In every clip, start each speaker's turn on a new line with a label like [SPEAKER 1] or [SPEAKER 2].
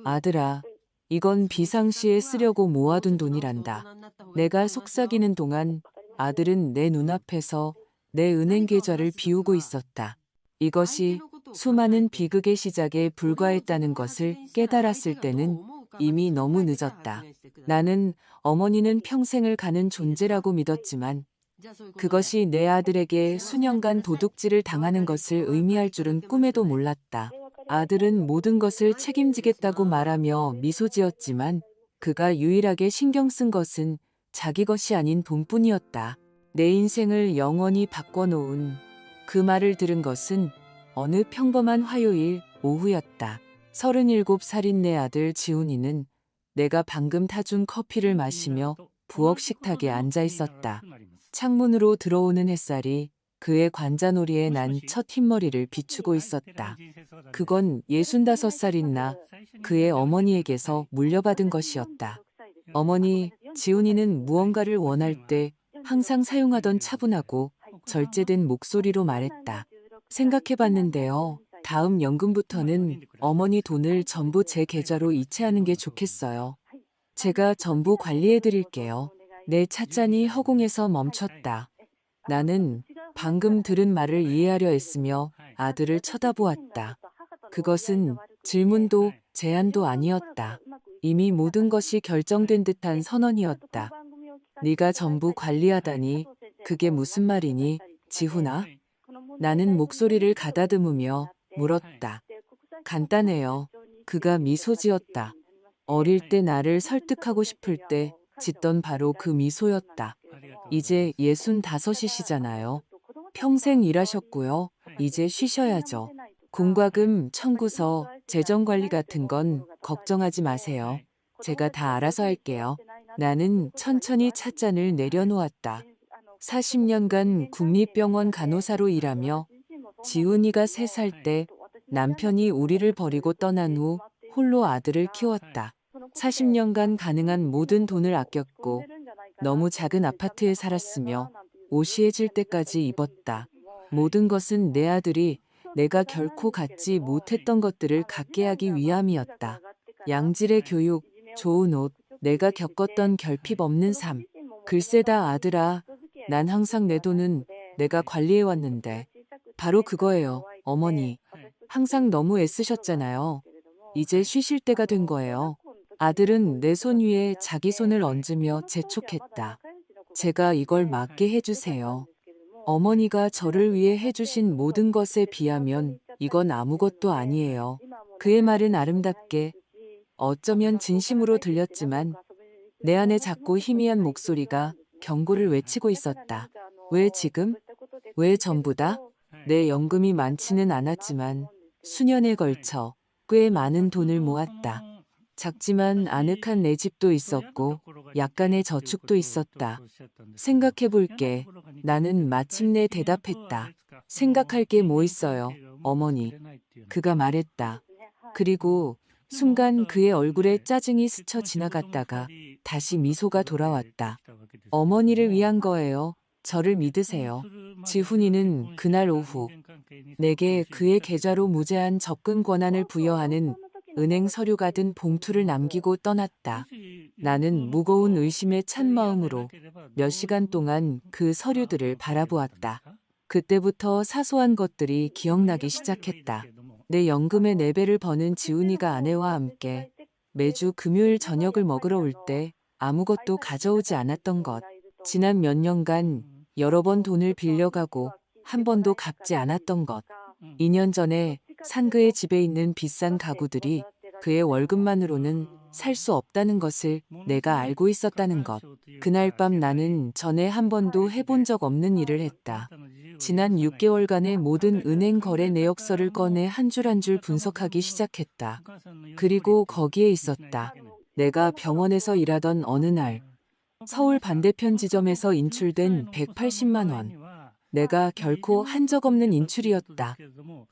[SPEAKER 1] 아들아, 이건 비상시에 쓰려고 모아둔 돈이란다. 내가 속삭이는 동안 아들은 내 눈앞에서 내 은행 계좌를 비우고 있었다. 이것이 수많은 비극의 시작에 불과했다는 것을 깨달았을 때는 이미 너무 늦었다. 나는 어머니는 평생을 가는 존재라고 믿었지만 그것이 내 아들에게 수년간 도둑질을 당하는 것을 의미할 줄은 꿈에도 몰랐다. 아들은 모든 것을 책임지겠다고 말하며 미소 지었지만 그가 유일하게 신경 쓴 것은 자기 것이 아닌 돈뿐이었다. 내 인생을 영원히 바꿔놓은 그 말을 들은 것은 어느 평범한 화요일 오후였다. 37살인 내 아들 지훈이는 내가 방금 타준 커피를 마시며 부엌 식탁에 앉아 있었다. 창문으로 들어오는 햇살이 그의 관자놀이에 난 첫 흰머리를 비추고 있었다. 그건 65살인 나, 그의 어머니에게서 물려받은 것이었다. 어머니, 지훈이는 무언가를 원할 때 항상 사용하던 차분하고 절제된 목소리로 말했다. 생각해봤는데요. 다음 연금부터는 어머니 돈을 전부 제 계좌로 이체하는 게 좋겠어요. 제가 전부 관리해드릴게요. 내 찻잔이 허공에서 멈췄다. 나는 방금 들은 말을 이해하려 했으며 아들을 쳐다보았다. 그것은 질문도 제안도 아니었다. 이미 모든 것이 결정된 듯한 선언이었다. 네가 전부 관리하다니 그게 무슨 말이니, 지훈아? 나는 목소리를 가다듬으며 물었다. 간단해요. 그가 미소 지었다. 어릴 때 나를 설득하고 싶을 때 짓던 바로 그 미소였다. 이제 65이시잖아요. 평생 일하셨고요. 이제 쉬셔야죠. 공과금, 청구서, 재정관리 같은 건 걱정하지 마세요. 제가 다 알아서 할게요. 나는 천천히 찻잔을 내려놓았다. 40년간 국립병원 간호사로 일하며 지훈이가 3살 때 남편이 우리를 버리고 떠난 후 홀로 아들을 키웠다. 40년간 가능한 모든 돈을 아꼈고 너무 작은 아파트에 살았으며 오시해질 때까지 입었다. 모든 것은 내 아들이 내가 결코 갖지 못했던 것들을 갖게 하기 위함이었다. 양질의 교육, 좋은 옷, 내가 겪었던 결핍 없는 삶. 글쎄다 아들아, 난 항상 내 돈은 내가 관리해왔는데 바로 그거예요, 어머니. 항상 너무 애쓰셨잖아요. 이제 쉬실 때가 된 거예요. 아들은 내 손 위에 자기 손을 얹으며 재촉했다. 제가 이걸 맞게 해주세요. 어머니가 저를 위해 해주신 모든 것에 비하면 이건 아무것도 아니에요. 그의 말은 아름답게, 어쩌면 진심으로 들렸지만 내 안에 작고 희미한 목소리가 경고를 외치고 있었다. 왜 지금? 왜 전부다? 내 연금이 많지는 않았지만 수년에 걸쳐 꽤 많은 돈을 모았다. 작지만 아늑한 내 집도 있었고 약간의 저축도 있었다. 생각해 볼게. 나는 마침내 대답했다. 생각할 게 뭐 있어요, 어머니. 그가 말했다. 그리고 순간 그의 얼굴에 짜증이 스쳐 지나갔다가 다시 미소가 돌아왔다. 어머니를 위한 거예요. 저를 믿으세요. 지훈이는 그날 오후 내게 그의 계좌로 무제한 접근 권한을 부여하는 은행 서류가 든 봉투를 남기고 떠났다. 나는 무거운 의심에 찬 마음으로 몇 시간 동안 그 서류들을 바라보았다. 그때부터 사소한 것들이 기억나기 시작했다. 내 연금의 4배를 버는 지훈이가 아내와 함께 매주 금요일 저녁을 먹으러 올 때 아무것도 가져오지 않았던 것. 지난 몇 년간 여러 번 돈을 빌려가고 한 번도 갚지 않았던 것. 2년 전에 산 그의 집에 있는 비싼 가구들이 그의 월급만으로는 살 수 없다는 것을 내가 알고 있었다는 것. 그날 밤 나는 전에 한 번도 해본 적 없는 일을 했다. 지난 6개월간의 모든 은행 거래 내역서를 꺼내 한 줄 한 줄 분석하기 시작했다. 그리고 거기에 있었다. 내가 병원에서 일하던 어느 날 서울 반대편 지점에서 인출된 180만 원. 내가 결코 한 적 없는 인출이었다.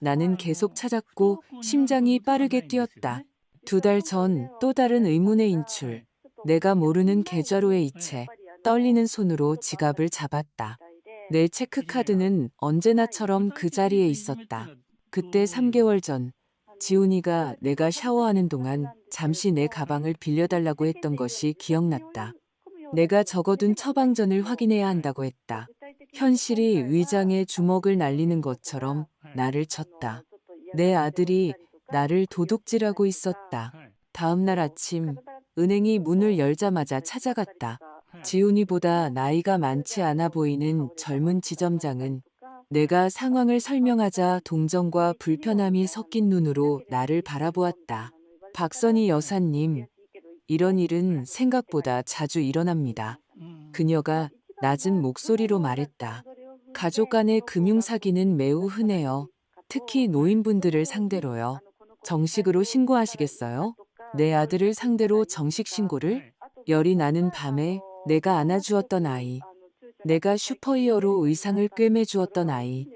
[SPEAKER 1] 나는 계속 찾았고 심장이 빠르게 뛰었다. 2달 전 또 다른 의문의 인출. 내가 모르는 계좌로의 이체. 떨리는 손으로 지갑을 잡았다. 내 체크카드는 언제나처럼 그 자리에 있었다. 그때 3개월 전 지훈이가 내가 샤워하는 동안 잠시 내 가방을 빌려달라고 했던 것이 기억났다. 내가 적어둔 처방전을 확인해야 한다고 했다. 현실이 위장에 주먹을 날리는 것처럼 나를 쳤다. 내 아들이 나를 도둑질하고 있었다. 다음 날 아침 은행이 문을 열자마자 찾아갔다. 지훈이보다 나이가 많지 않아 보이는 젊은 지점장은 내가 상황을 설명하자 동정과 불편함이 섞인 눈으로 나를 바라보았다. 박선희 여사님, 이런 일은 생각보다 자주 일어납니다. 그녀가 낮은 목소리로 말했다. 가족 간의 금융사기는 매우 흔해요. 특히 노인분들을 상대로요. 정식으로 신고하시겠어요? 내 아들을 상대로 정식 신고를? 열이 나는 밤에 내가 안아주었던 아이. 내가 슈퍼히어로 의상을 꿰매주었던 아이.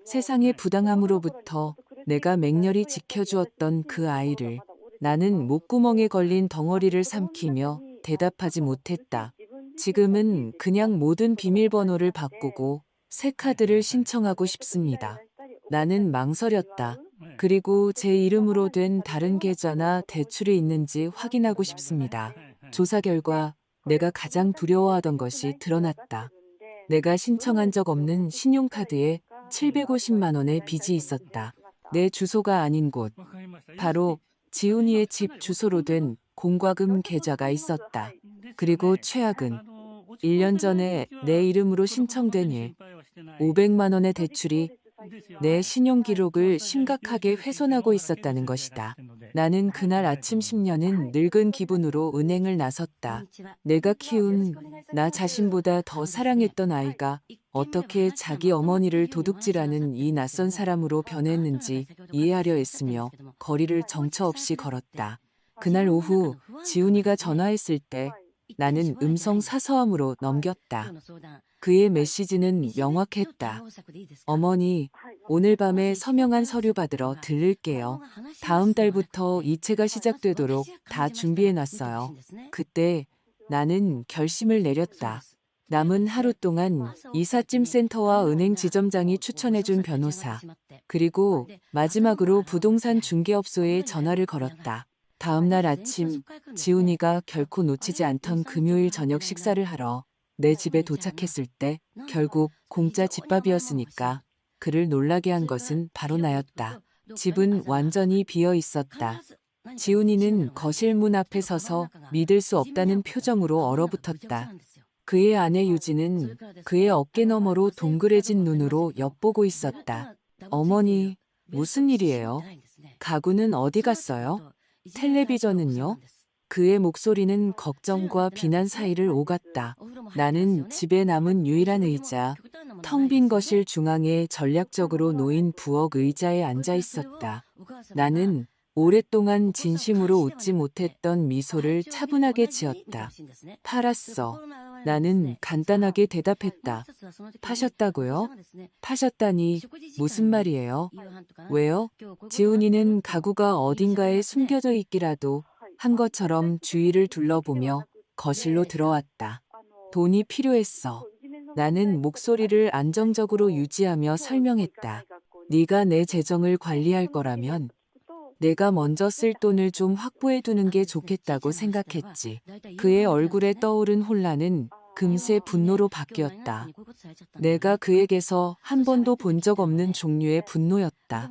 [SPEAKER 1] 세상의 부당함으로부터 내가 맹렬히 지켜주었던 그 아이를 나는 목구멍에 걸린 덩어리를 삼키며 대답하지 못했다. 지금은 그냥 모든 비밀번호를 바꾸고 새 카드를 신청하고 싶습니다. 나는 망설였다. 그리고 제 이름으로 된 다른 계좌나 대출이 있는지 확인하고 싶습니다. 조사 결과 내가 가장 두려워하던 것이 드러났다. 내가 신청한 적 없는 신용카드에 750만 원의 빚이 있었다. 내 주소가 아닌 곳, 바로 지훈이의 집 주소로 된 공과금 계좌가 있었다. 그리고 최악은 1년 전에 내 이름으로 신청된 500만 원의 대출이 내 신용기록을 심각하게 훼손하고 있었다는 것이다. 나는 그날 아침 10년은 늙은 기분으로 은행을 나섰다. 내가 키운 나 자신보다 더 사랑했던 아이가 어떻게 자기 어머니를 도둑질하는 이 낯선 사람으로 변했는지 이해하려 했으며 거리를 정처 없이 걸었다. 그날 오후 지훈이가 전화했을 때 나는 음성 사서함으로 넘겼다. 그의 메시지는 명확했다. 어머니, 오늘 밤에 서명한 서류 받으러 들를게요. 다음 달부터 이체가 시작되도록 다 준비해놨어요. 그때 나는 결심을 내렸다. 남은 하루 동안 이삿짐 센터와 은행 지점장이 추천해준 변호사, 그리고 마지막으로 부동산 중개업소에 전화를 걸었다. 다음 날 아침 지훈이가 결코 놓치지 않던 금요일 저녁 식사를 하러 내 집에 도착했을 때 결국 공짜 집밥이었으니까 그를 놀라게 한 것은 바로 나였다. 집은 완전히 비어 있었다. 지훈이는 거실 문 앞에 서서 믿을 수 없다는 표정으로 얼어붙었다. 그의 아내 유진은 그의 어깨 너머로 동그래진 눈으로 엿보고 있었다. 어머니, 무슨 일이에요? 가구는 어디 갔어요? 텔레비전은요? 그의 목소리는 걱정과 비난 사이를 오갔다. 나는 집에 남은 유일한 의자, 텅 빈 거실 중앙에 전략적으로 놓인 부엌 의자에 앉아 있었다. 나는 오랫동안 진심으로 웃지 못했던 미소를 차분하게 지었다. 팔았어. 나는 간단하게 대답했다. 파셨다고요? 파셨다니 무슨 말이에요? 왜요? 지훈이는 가구가 어딘가에 숨겨져 있기라도 한 것처럼 주위를 둘러보며 거실로 들어왔다. 돈이 필요했어. 나는 목소리를 안정적으로 유지하며 설명했다. 네가 내 재정을 관리할 거라면 내가 먼저 쓸 돈을 좀 확보해 두는 게 좋겠다고 생각했지. 그의 얼굴에 떠오른 혼란은 금세 분노로 바뀌었다. 내가 그에게서 한 번도 본 적 없는 종류의 분노였다.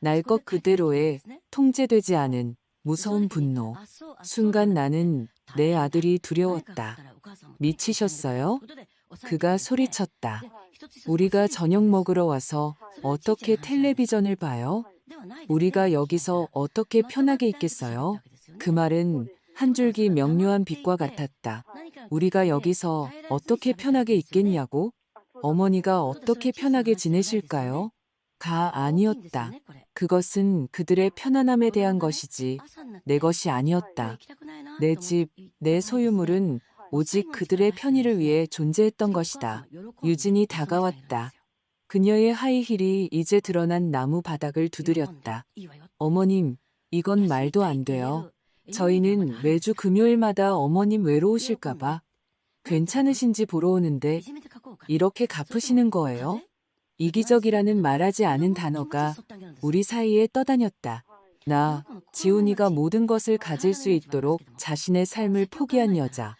[SPEAKER 1] 날 것 그대로의 통제되지 않은 무서운 분노. 순간 나는 내 아들이 두려웠다. 미치셨어요? 그가 소리쳤다. 우리가 저녁 먹으러 와서 어떻게 텔레비전을 봐요? 우리가 여기서 어떻게 편하게 있겠어요? 그 말은 한 줄기 명료한 빛과 같았다. 우리가 여기서 어떻게 편하게 있겠냐고? 어머니가 어떻게 편하게 지내실까요? 가 아니었다. 그것은 그들의 편안함에 대한 것이지 내 것이 아니었다. 내 집, 내 소유물은 오직 그들의 편의를 위해 존재했던 것이다. 유진이 다가왔다. 그녀의 하이힐이 이제 드러난 나무 바닥을 두드렸다. 어머님, 이건 말도 안 돼요. 저희는 매주 금요일마다 어머님 외로우실까봐 괜찮으신지 보러 오는데 이렇게 갚으시는 거예요? 이기적이라는 말하지 않은 단어가 우리 사이에 떠다녔다. 지훈이가 모든 것을 가질 수 있도록 자신의 삶을 포기한 여자.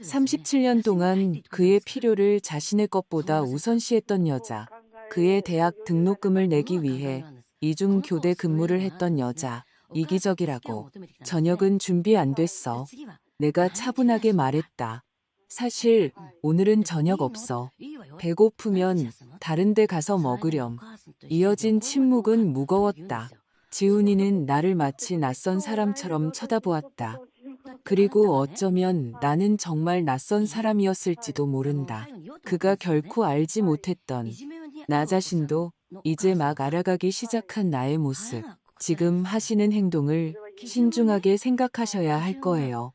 [SPEAKER 1] 37년 동안 그의 필요를 자신의 것보다 우선시했던 여자. 그의 대학 등록금을 내기 위해 이중 교대 근무를 했던 여자. 이기적이라고. 저녁은 준비 안 됐어. 내가 차분하게 말했다. 사실 오늘은 저녁 없어. 배고프면 다른 데 가서 먹으렴. 이어진 침묵은 무거웠다. 지훈이는 나를 마치 낯선 사람처럼 쳐다보았다. 그리고 어쩌면 나는 정말 낯선 사람이었을지도 모른다. 그가 결코 알지 못했던 나 자신도 이제 막 알아가기 시작한 나의 모습. 지금 하시는 행동을 신중하게 생각하셔야 할 거예요.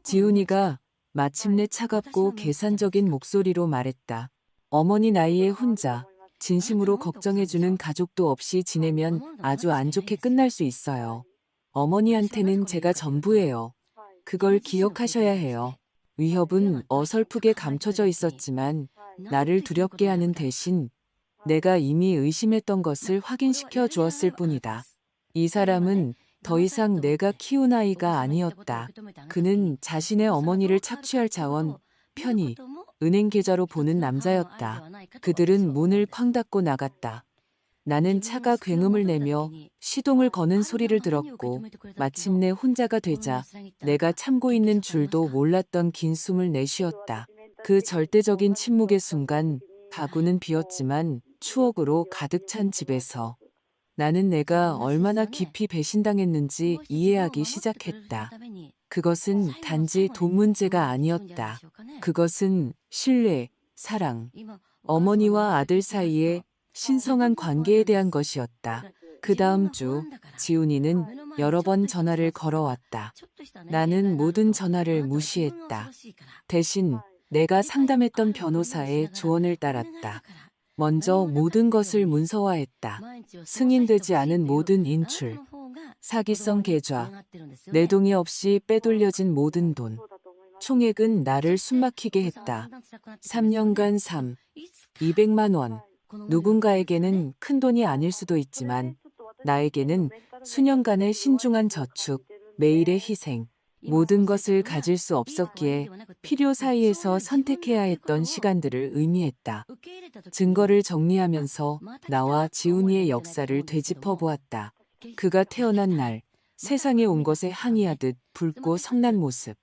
[SPEAKER 1] 지훈이가 마침내 차갑고 계산적인 목소리로 말했다. 어머니 나이에 혼자 진심으로 걱정해주는 가족도 없이 지내면 아주 안 좋게 끝날 수 있어요. 어머니한테는 제가 전부예요. 그걸 기억하셔야 해요. 위협은 어설프게 감춰져 있었지만 나를 두렵게 하는 대신 내가 이미 의심했던 것을 확인시켜 주었을 뿐이다. 이 사람은 더 이상 내가 키운 아이가 아니었다. 그는 자신의 어머니를 착취할 자원, 편의, 은행 계좌로 보는 남자였다. 그들은 문을 쾅 닫고 나갔다. 나는 차가 굉음을 내며 시동을 거는 소리를 들었고 마침내 혼자가 되자 내가 참고 있는 줄도 몰랐던 긴 숨을 내쉬었다. 그 절대적인 침묵의 순간 가구는 비었지만 추억으로 가득 찬 집에서 나는 내가 얼마나 깊이 배신당했는지 이해하기 시작했다. 그것은 단지 돈 문제가 아니었다. 그것은 신뢰, 사랑, 어머니와 아들 사이의 신성한 관계에 대한 것이었다. 그 다음 주 지훈이는 여러 번 전화를 걸어왔다. 나는 모든 전화를 무시했다. 대신 내가 상담했던 변호사의 조언을 따랐다. 먼저 모든 것을 문서화했다. 승인되지 않은 모든 인출, 사기성 계좌, 내 동의 없이 빼돌려진 모든 돈. 총액은 나를 숨막히게 했다. 3년간 200만 원. 누군가에게는 큰 돈이 아닐 수도 있지만 나에게는 수년간의 신중한 저축, 매일의 희생, 모든 것을 가질 수 없었기에 필요 사이에서 선택해야 했던 시간들을 의미했다. 증거를 정리하면서 나와 지훈이의 역사를 되짚어 보았다. 그가 태어난 날, 세상에 온 것에 항의하듯 붉고 성난 모습.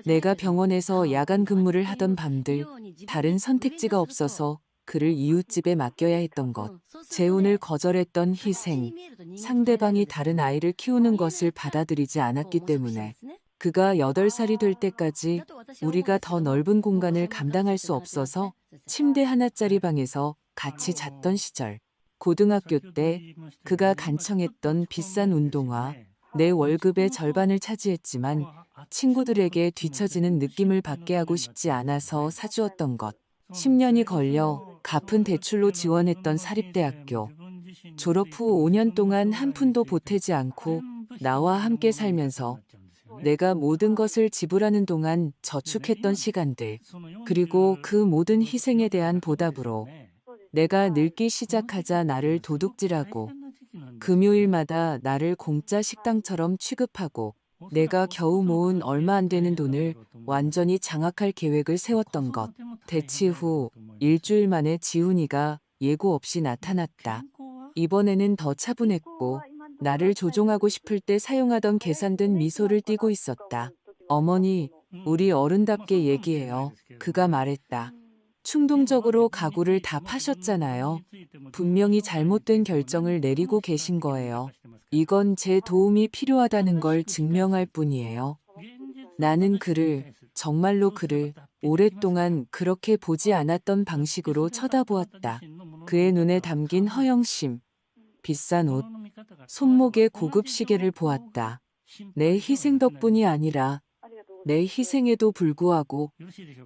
[SPEAKER 1] 내가 병원에서 야간 근무를 하던 밤들, 다른 선택지가 없어서 그를 이웃집에 맡겨야 했던 것. 재혼을 거절했던 희생, 상대방이 다른 아이를 키우는 것을 받아들이지 않았기 때문에 그가 8살이 될 때까지 우리가 더 넓은 공간을 감당할 수 없어서 침대 하나짜리 방에서 같이 잤던 시절. 고등학교 때 그가 간청했던 비싼 운동화, 내 월급의 절반을 차지했지만 친구들에게 뒤처지는 느낌을 받게 하고 싶지 않아서 사주었던 것. 10년이 걸려 갚은 대출로 지원했던 사립대학교. 졸업 후 5년 동안 한 푼도 보태지 않고 나와 함께 살면서 내가 모든 것을 지불하는 동안 저축했던 시간들, 그리고 그 모든 희생에 대한 보답으로 내가 늙기 시작하자 나를 도둑질하고 금요일마다 나를 공짜 식당처럼 취급하고 내가 겨우 모은 얼마 안 되는 돈을 완전히 장악할 계획을 세웠던 것. 대치 후 일주일 만에 지훈이가 예고 없이 나타났다. 이번에는 더 차분했고 나를 조종하고 싶을 때 사용하던 계산된 미소를 띠고 있었다. 어머니, 우리 어른답게 얘기해요. 그가 말했다. 충동적으로 가구를 다 파셨잖아요. 분명히 잘못된 결정을 내리고 계신 거예요. 이건 제 도움이 필요하다는 걸 증명할 뿐이에요. 나는 그를, 정말로 그를 오랫동안 그렇게 보지 않았던 방식으로 쳐다보았다. 그의 눈에 담긴 허영심, 비싼 옷, 손목의 고급 시계를 보았다. 내 희생 덕분이 아니라 내 희생에도 불구하고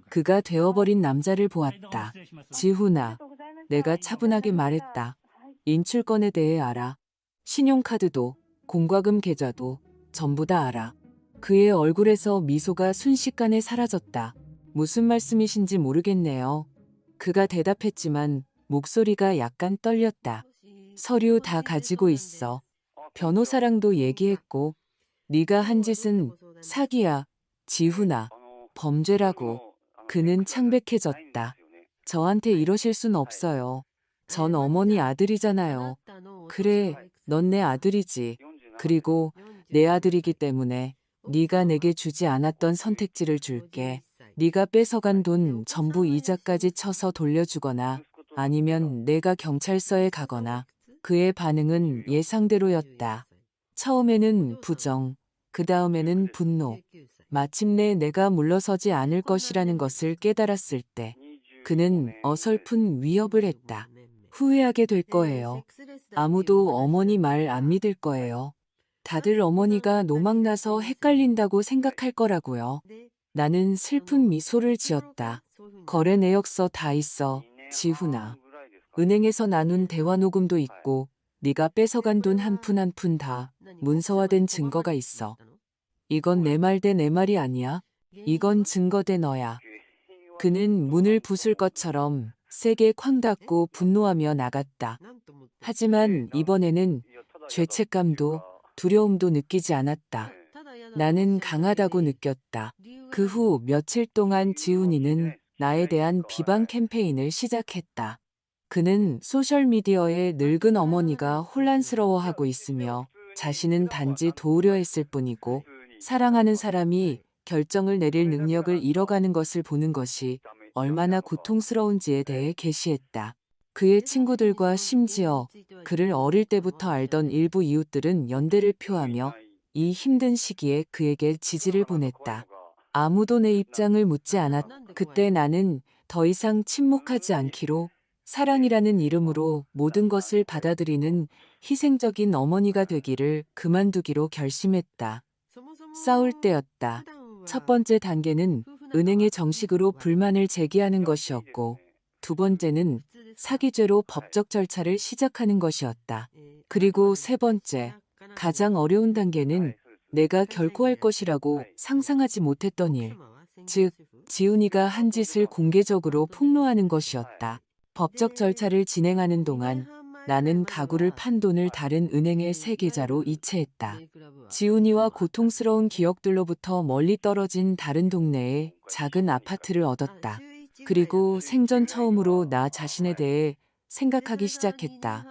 [SPEAKER 1] 그가 되어버린 남자를 보았다. 지훈아, 내가 차분하게 말했다. 인출권에 대해 알아. 신용카드도 공과금 계좌도 전부 다 알아. 그의 얼굴에서 미소가 순식간에 사라졌다. 무슨 말씀이신지 모르겠네요. 그가 대답했지만 목소리가 약간 떨렸다. 서류 다 가지고 있어. 변호사랑도 얘기했고 네가 한 짓은 사기야, 지훈아, 범죄라고. 그는 창백해졌다. 저한테 이러실 순 없어요. 전 어머니 아들이잖아요. 그래, 넌 내 아들이지. 그리고 내 아들이기 때문에 네가 내게 주지 않았던 선택지를 줄게. 네가 뺏어간 돈 전부 이자까지 쳐서 돌려주거나 아니면 내가 경찰서에 가거나. 그의 반응은 예상대로였다. 처음에는 부정, 그 다음에는 분노. 마침내 내가 물러서지 않을 것이라는 것을 깨달았을 때 그는 어설픈 위협을 했다. 후회하게 될 거예요. 아무도 어머니 말 안 믿을 거예요. 다들 어머니가 노망나서 헷갈린다고 생각할 거라고요. 나는 슬픈 미소를 지었다. 거래 내역서 다 있어, 지훈아. 은행에서 나눈 대화 녹음도 있고 네가 뺏어간 돈 한 푼 한 푼 다 문서화된 증거가 있어. 이건 내 말 대 내 말이 아니야. 이건 증거 대 너야. 그는 문을 부술 것처럼 세게 쾅 닫고 분노하며 나갔다. 하지만 이번에는 죄책감도 두려움도 느끼지 않았다. 나는 강하다고 느꼈다. 그 후 며칠 동안 지훈이는 나에 대한 비방 캠페인을 시작했다. 그는 소셜미디어에 늙은 어머니가 혼란스러워하고 있으며 자신은 단지 도우려 했을 뿐이고 사랑하는 사람이 결정을 내릴 능력을 잃어가는 것을 보는 것이 얼마나 고통스러운지에 대해 게시했다. 그의 친구들과 심지어 그를 어릴 때부터 알던 일부 이웃들은 연대를 표하며 이 힘든 시기에 그에게 지지를 보냈다. 아무도 내 입장을 묻지 않았다. 그때 나는 더 이상 침묵하지 않기로 사랑이라는 이름으로 모든 것을 받아들이는 희생적인 어머니가 되기를 그만두기로 결심했다. 싸울 때였다. 첫 번째 단계는 은행에 정식으로 불만을 제기하는 것이었고, 두 번째는 사기죄로 법적 절차를 시작하는 것이었다. 그리고 세 번째, 가장 어려운 단계는 내가 결코 할 것이라고 상상하지 못했던 일, 즉, 지훈이가 한 짓을 공개적으로 폭로하는 것이었다. 법적 절차를 진행하는 동안 나는 가구를 판 돈을 다른 은행의 새 계좌로 이체했다. 지훈이와 고통스러운 기억들로부터 멀리 떨어진 다른 동네에 작은 아파트를 얻었다. 그리고 생전 처음으로 나 자신에 대해 생각하기 시작했다.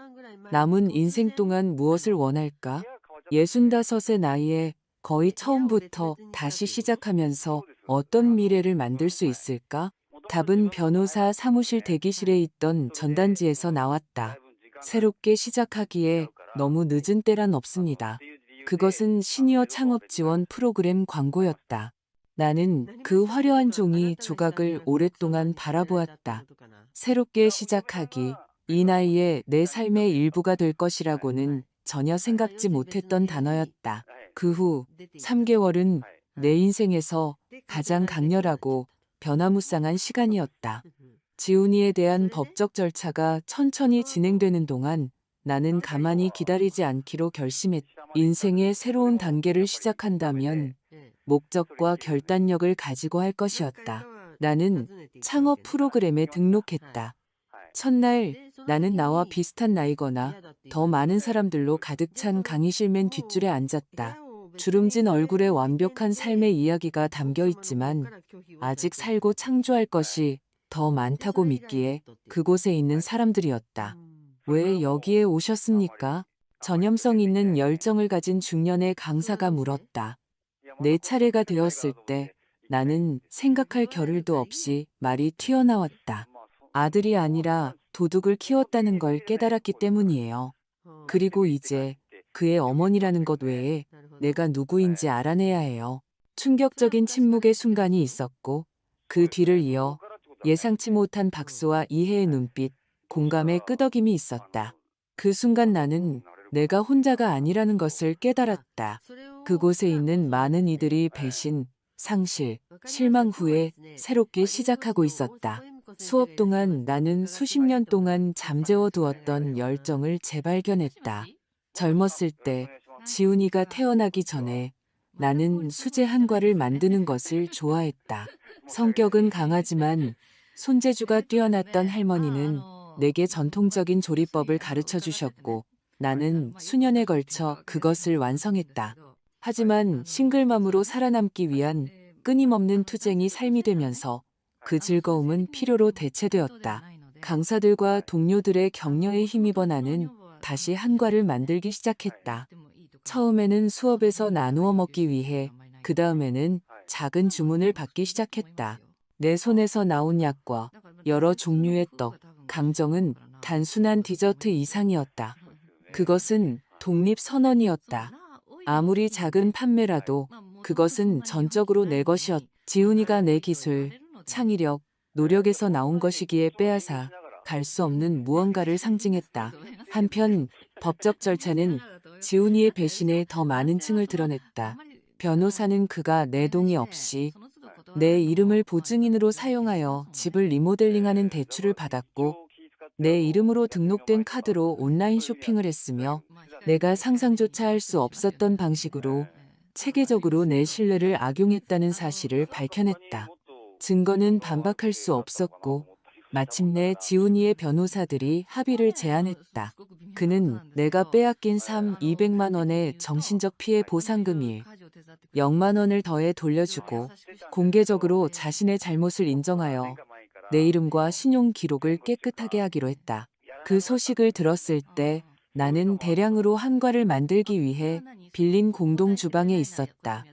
[SPEAKER 1] 남은 인생 동안 무엇을 원할까? 65의 나이에 거의 처음부터 다시 시작하면서 어떤 미래를 만들 수 있을까? 답은 변호사 사무실 대기실에 있던 전단지에서 나왔다. 새롭게 시작하기에 너무 늦은 때란 없습니다. 그것은 시니어 창업 지원 프로그램 광고였다. 나는 그 화려한 종이 조각을 오랫동안 바라보았다. 새롭게 시작하기, 이 나이에 내 삶의 일부가 될 것이라고는 전혀 생각지 못했던 단어였다. 그 후 3개월은 내 인생에서 가장 강렬하고 변화무쌍한 시간이었다. 지훈이에 대한 법적 절차가 천천히 진행되는 동안 나는 가만히 기다리지 않기로 결심했다. 인생의 새로운 단계를 시작한다면 목적과 결단력을 가지고 할 것이었다. 나는 창업 프로그램에 등록했다. 첫날 나는 나와 비슷한 나이거나 더 많은 사람들로 가득 찬 강의실 맨 뒷줄에 앉았다. 주름진 얼굴에 완벽한 삶의 이야기가 담겨 있지만 아직 살고 창조할 것이 더 많다고 믿기에 그곳에 있는 사람들이었다. 왜 여기에 오셨습니까? 전염성 있는 열정을 가진 중년의 강사가 물었다. 내 차례가 되었을 때 나는 생각할 겨를도 없이 말이 튀어나왔다. 아들이 아니라 도둑을 키웠다는 걸 깨달았기 때문이에요. 그리고 이제 그의 어머니라는 것 외에 내가 누구인지 알아내야 해요. 충격적인 침묵의 순간이 있었고 그 뒤를 이어 예상치 못한 박수와 이해의 눈빛, 공감의 끄덕임이 있었다. 그 순간 나는 내가 혼자가 아니라는 것을 깨달았다. 그곳에 있는 많은 이들이 배신, 상실, 실망 후에 새롭게 시작하고 있었다. 수업 동안 나는 수십 년 동안 잠재워 두었던 열정을 재발견했다. 젊었을 때 지훈이가 태어나기 전에 나는 수제 한과를 만드는 것을 좋아했다. 성격은 강하지만 손재주가 뛰어났던 할머니는 내게 전통적인 조리법을 가르쳐 주셨고 나는 수년에 걸쳐 그것을 완성했다. 하지만 싱글맘으로 살아남기 위한 끊임없는 투쟁이 삶이 되면서 그 즐거움은 필요로 대체되었다. 강사들과 동료들의 격려에 힘입어 나는 다시 한과를 만들기 시작했다. 처음에는 수업에서 나누어 먹기 위해, 그 다음에는 작은 주문을 받기 시작했다. 내 손에서 나온 약과 여러 종류의 떡, 강정은 단순한 디저트 이상이었다. 그것은 독립선언이었다. 아무리 작은 판매라도 그것은 전적으로 내 것이었다. 지훈이가 내 기술, 창의력, 노력에서 나온 것이기에 빼앗아 갈 수 없는 무언가를 상징했다. 한편 법적 절차는 지훈이의 배신에 더 많은 층을 드러냈다. 변호사는 그가 내 동의 없이 내 이름을 보증인으로 사용하여 집을 리모델링하는 대출을 받았고, 내 이름으로 등록된 카드로 온라인 쇼핑을 했으며, 내가 상상조차 할 수 없었던 방식으로 체계적으로 내 신뢰를 악용했다는 사실을 밝혀냈다. 증거는 반박할 수 없었고, 마침내 지훈이의 변호사들이 합의를 제안했다. 그는 내가 빼앗긴 200만 원의 정신적 피해 보상금 0만 원을 더해 돌려주고, 공개적으로 자신의 잘못을 인정하여 내 이름과 신용 기록을 깨끗하게 하기로 했다. 그 소식을 들었을 때 나는 대량으로 한과를 만들기 위해 빌린 공동 주방에 있었다.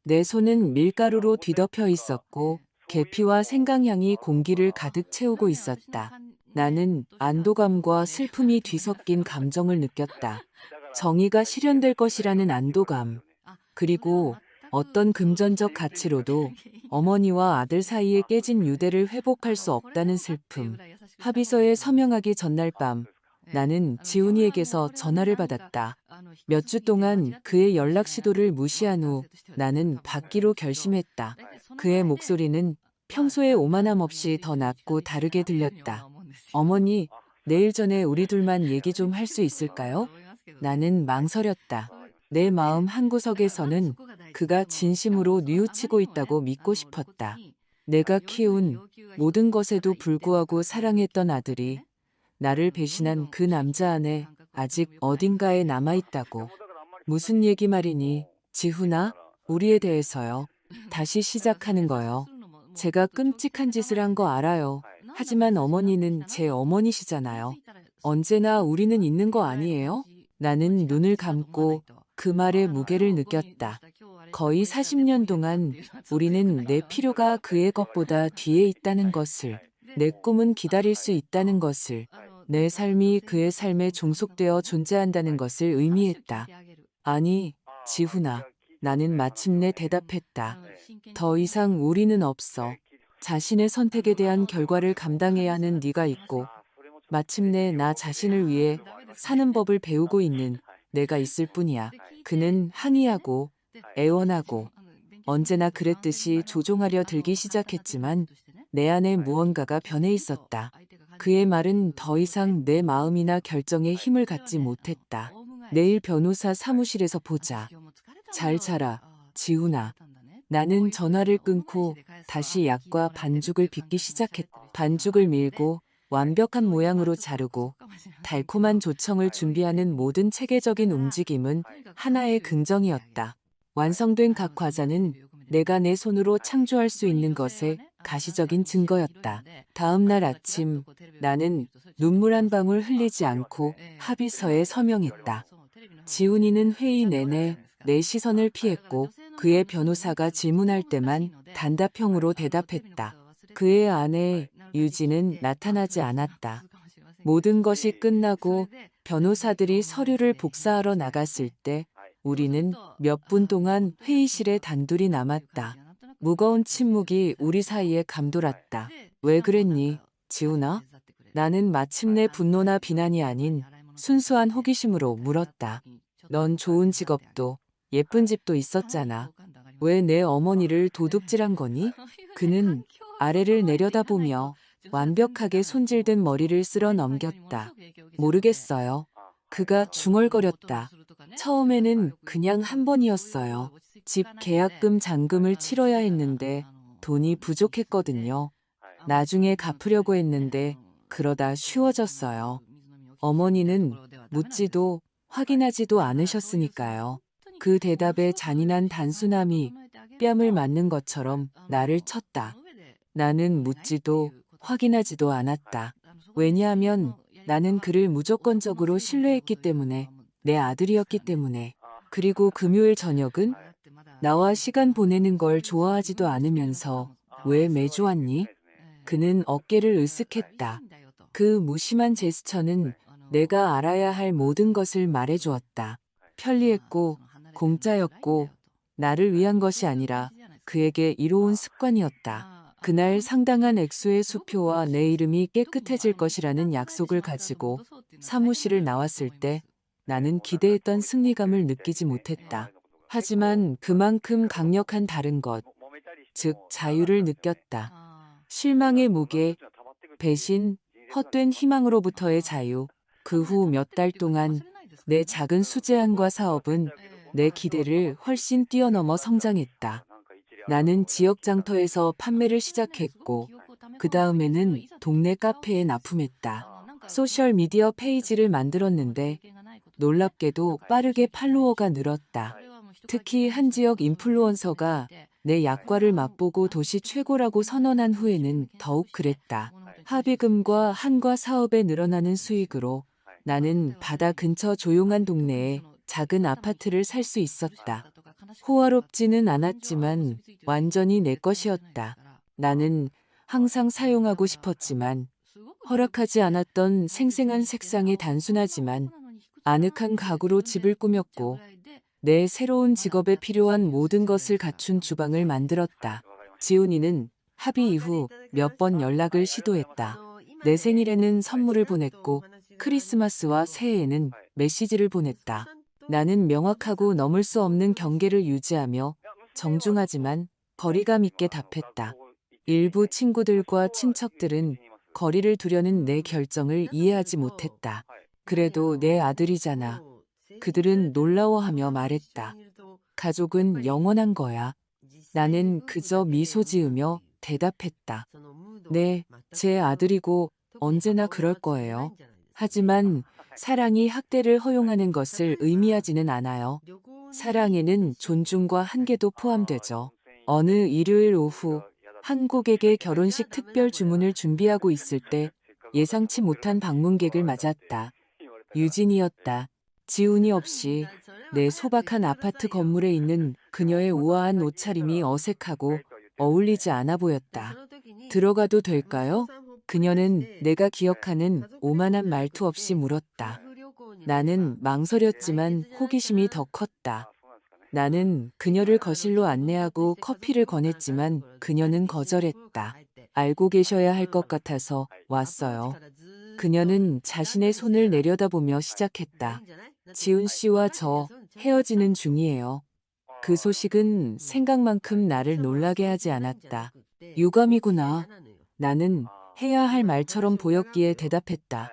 [SPEAKER 1] 내 손은 밀가루로 뒤덮여 있었고 계피와 생강향이 공기를 가득 채우고 있었다. 나는 안도감과 슬픔이 뒤섞인 감정을 느꼈다. 정의가 실현될 것이라는 안도감, 그리고 어떤 금전적 가치로도 어머니와 아들 사이에 깨진 유대를 회복할 수 없다는 슬픔. 합의서에 서명하기 전날 밤, 나는 지훈이에게서 전화를 받았다. 몇 주 동안 그의 연락 시도를 무시한 후 나는 받기로 결심했다. 그의 목소리는 평소에 오만함 없이 더 낮고 다르게 들렸다. 어머니, 내일 전에 우리 둘만 얘기 좀 할 수 있을까요? 나는 망설였다. 내 마음 한구석에서는 그가 진심으로 뉘우치고 있다고 믿고 싶었다. 내가 키운 모든 것에도 불구하고 사랑했던 아들이 나를 배신한 그 남자 안에 아직 어딘가에 남아있다고. 무슨 얘기 말이니, 지훈아? 우리에 대해서요. 다시 시작하는 거요. 제가 끔찍한 짓을 한 거 알아요. 하지만 어머니는 제 어머니시잖아요. 언제나 우리는 있는 거 아니에요? 나는 눈을 감고 그 말의 무게를 느꼈다. 거의 40년 동안 우리는 내 필요가 그의 것보다 뒤에 있다는 것을, 내 꿈은 기다릴 수 있다는 것을, 내 삶이 그의 삶에 종속되어 존재한다는 것을 의미했다. 아니, 지훈아, 나는 마침내 대답했다. 더 이상 우리는 없어. 자신의 선택에 대한 결과를 감당해야 하는 네가 있고, 마침내 나 자신을 위해 사는 법을 배우고 있는 내가 있을 뿐이야. 그는 항의하고 애원하고 언제나 그랬듯이 조종하려 들기 시작했지만 내 안에 무언가가 변해 있었다. 그의 말은 더 이상 내 마음이나 결정에 힘을 갖지 못했다. 내일 변호사 사무실에서 보자. 잘 자라, 지훈아. 나는 전화를 끊고 다시 약과 반죽을 빚기 시작했다. 반죽을 밀고 완벽한 모양으로 자르고 달콤한 조청을 준비하는 모든 체계적인 움직임은 하나의 긍정이었다. 완성된 각 과자는 내가 내 손으로 창조할 수 있는 것의 가시적인 증거였다. 다음 날 아침 나는 눈물 한 방울 흘리지 않고 합의서에 서명했다. 지훈이는 회의 내내 내 시선을 피했고 그의 변호사가 질문할 때만 단답형으로 대답했다. 그의 아내 유진은 나타나지 않았다. 모든 것이 끝나고 변호사들이 서류를 복사하러 나갔을 때 우리는 몇 분 동안 회의실에 단둘이 남았다. 무거운 침묵이 우리 사이에 감돌았다. 왜 그랬니, 지훈아? 나는 마침내 분노나 비난이 아닌 순수한 호기심으로 물었다. 넌 좋은 직업도 예쁜 집도 있었잖아. 왜 내 어머니를 도둑질한 거니? 그는 아래를 내려다보며 완벽하게 손질된 머리를 쓸어 넘겼다. 모르겠어요. 그가 중얼거렸다. 처음에는 그냥 한 번이었어요. 집 계약금 잔금을 치러야 했는데 돈이 부족했거든요. 나중에 갚으려고 했는데 그러다 쉬워졌어요. 어머니는 묻지도 확인하지도 않으셨으니까요. 그 대답의 잔인한 단순함이 뺨을 맞는 것처럼 나를 쳤다. 나는 묻지도 확인하지도 않았다. 왜냐하면 나는 그를 무조건적으로 신뢰했기 때문에, 내 아들이었기 때문에. 그리고 금요일 저녁은 나와 시간 보내는 걸 좋아하지도 않으면서 왜 매주 왔니? 그는 어깨를 으쓱했다. 그 무심한 제스처는 내가 알아야 할 모든 것을 말해주었다. 편리했고 공짜였고 나를 위한 것이 아니라 그에게 이로운 습관이었다. 그날 상당한 액수의 수표와 내 이름이 깨끗해질 것이라는 약속을 가지고 사무실을 나왔을 때 나는 기대했던 승리감을 느끼지 못했다. 하지만 그만큼 강력한 다른 것, 즉 자유를 느꼈다. 실망의 무게, 배신, 헛된 희망으로부터의 자유. 그 후 몇 달 동안 내 작은 수제안과 사업은 내 기대를 훨씬 뛰어넘어 성장했다. 나는 지역 장터에서 판매를 시작했고, 그 다음에는 동네 카페에 납품했다. 소셜 미디어 페이지를 만들었는데 놀랍게도 빠르게 팔로워가 늘었다. 특히 한 지역 인플루언서가 내 약과를 맛보고 도시 최고라고 선언한 후에는 더욱 그랬다. 합의금과 한과 사업에 늘어나는 수익으로 나는 바다 근처 조용한 동네에 작은 아파트를 살 수 있었다. 호화롭지는 않았지만 완전히 내 것이었다. 나는 항상 사용하고 싶었지만 허락하지 않았던 생생한 색상의 단순하지만 아늑한 가구로 집을 꾸몄고 내 새로운 직업에 필요한 모든 것을 갖춘 주방을 만들었다. 지훈이는 합의 이후 몇 번 연락을 시도했다. 내 생일에는 선물을 보냈고 크리스마스와 새해에는 메시지를 보냈다. 나는 명확하고 넘을 수 없는 경계를 유지하며 정중하지만 거리감 있게 답했다. 일부 친구들과 친척들은 거리를 두려는 내 결정을 이해하지 못했다. 그래도 내 아들이잖아. 그들은 놀라워하며 말했다. 가족은 영원한 거야. 나는 그저 미소 지으며 대답했다. 네, 제 아들이고 언제나 그럴 거예요. 하지만 사랑이 학대를 허용하는 것을 의미하지는 않아요. 사랑에는 존중과 한계도 포함되죠. 어느 일요일 오후 한 고객의 결혼식 특별 주문을 준비하고 있을 때 예상치 못한 방문객을 맞았다. 유진이었다. 지훈이 없이 내 소박한 아파트 건물에 있는 그녀의 우아한 옷차림이 어색하고 어울리지 않아 보였다. 들어가도 될까요? 그녀는 내가 기억하는 오만한 말투 없이 물었다. 나는 망설였지만 호기심이 더 컸다. 나는 그녀를 거실로 안내하고 커피를 권했지만 그녀는 거절했다. 알고 계셔야 할 것 같아서 왔어요. 그녀는 자신의 손을 내려다보며 시작했다. 지훈 씨와 저 헤어지는 중이에요. 그 소식은 생각만큼 나를 놀라게 하지 않았다. 유감이구나. 나는 해야 할 말처럼 보였기에 대답했다.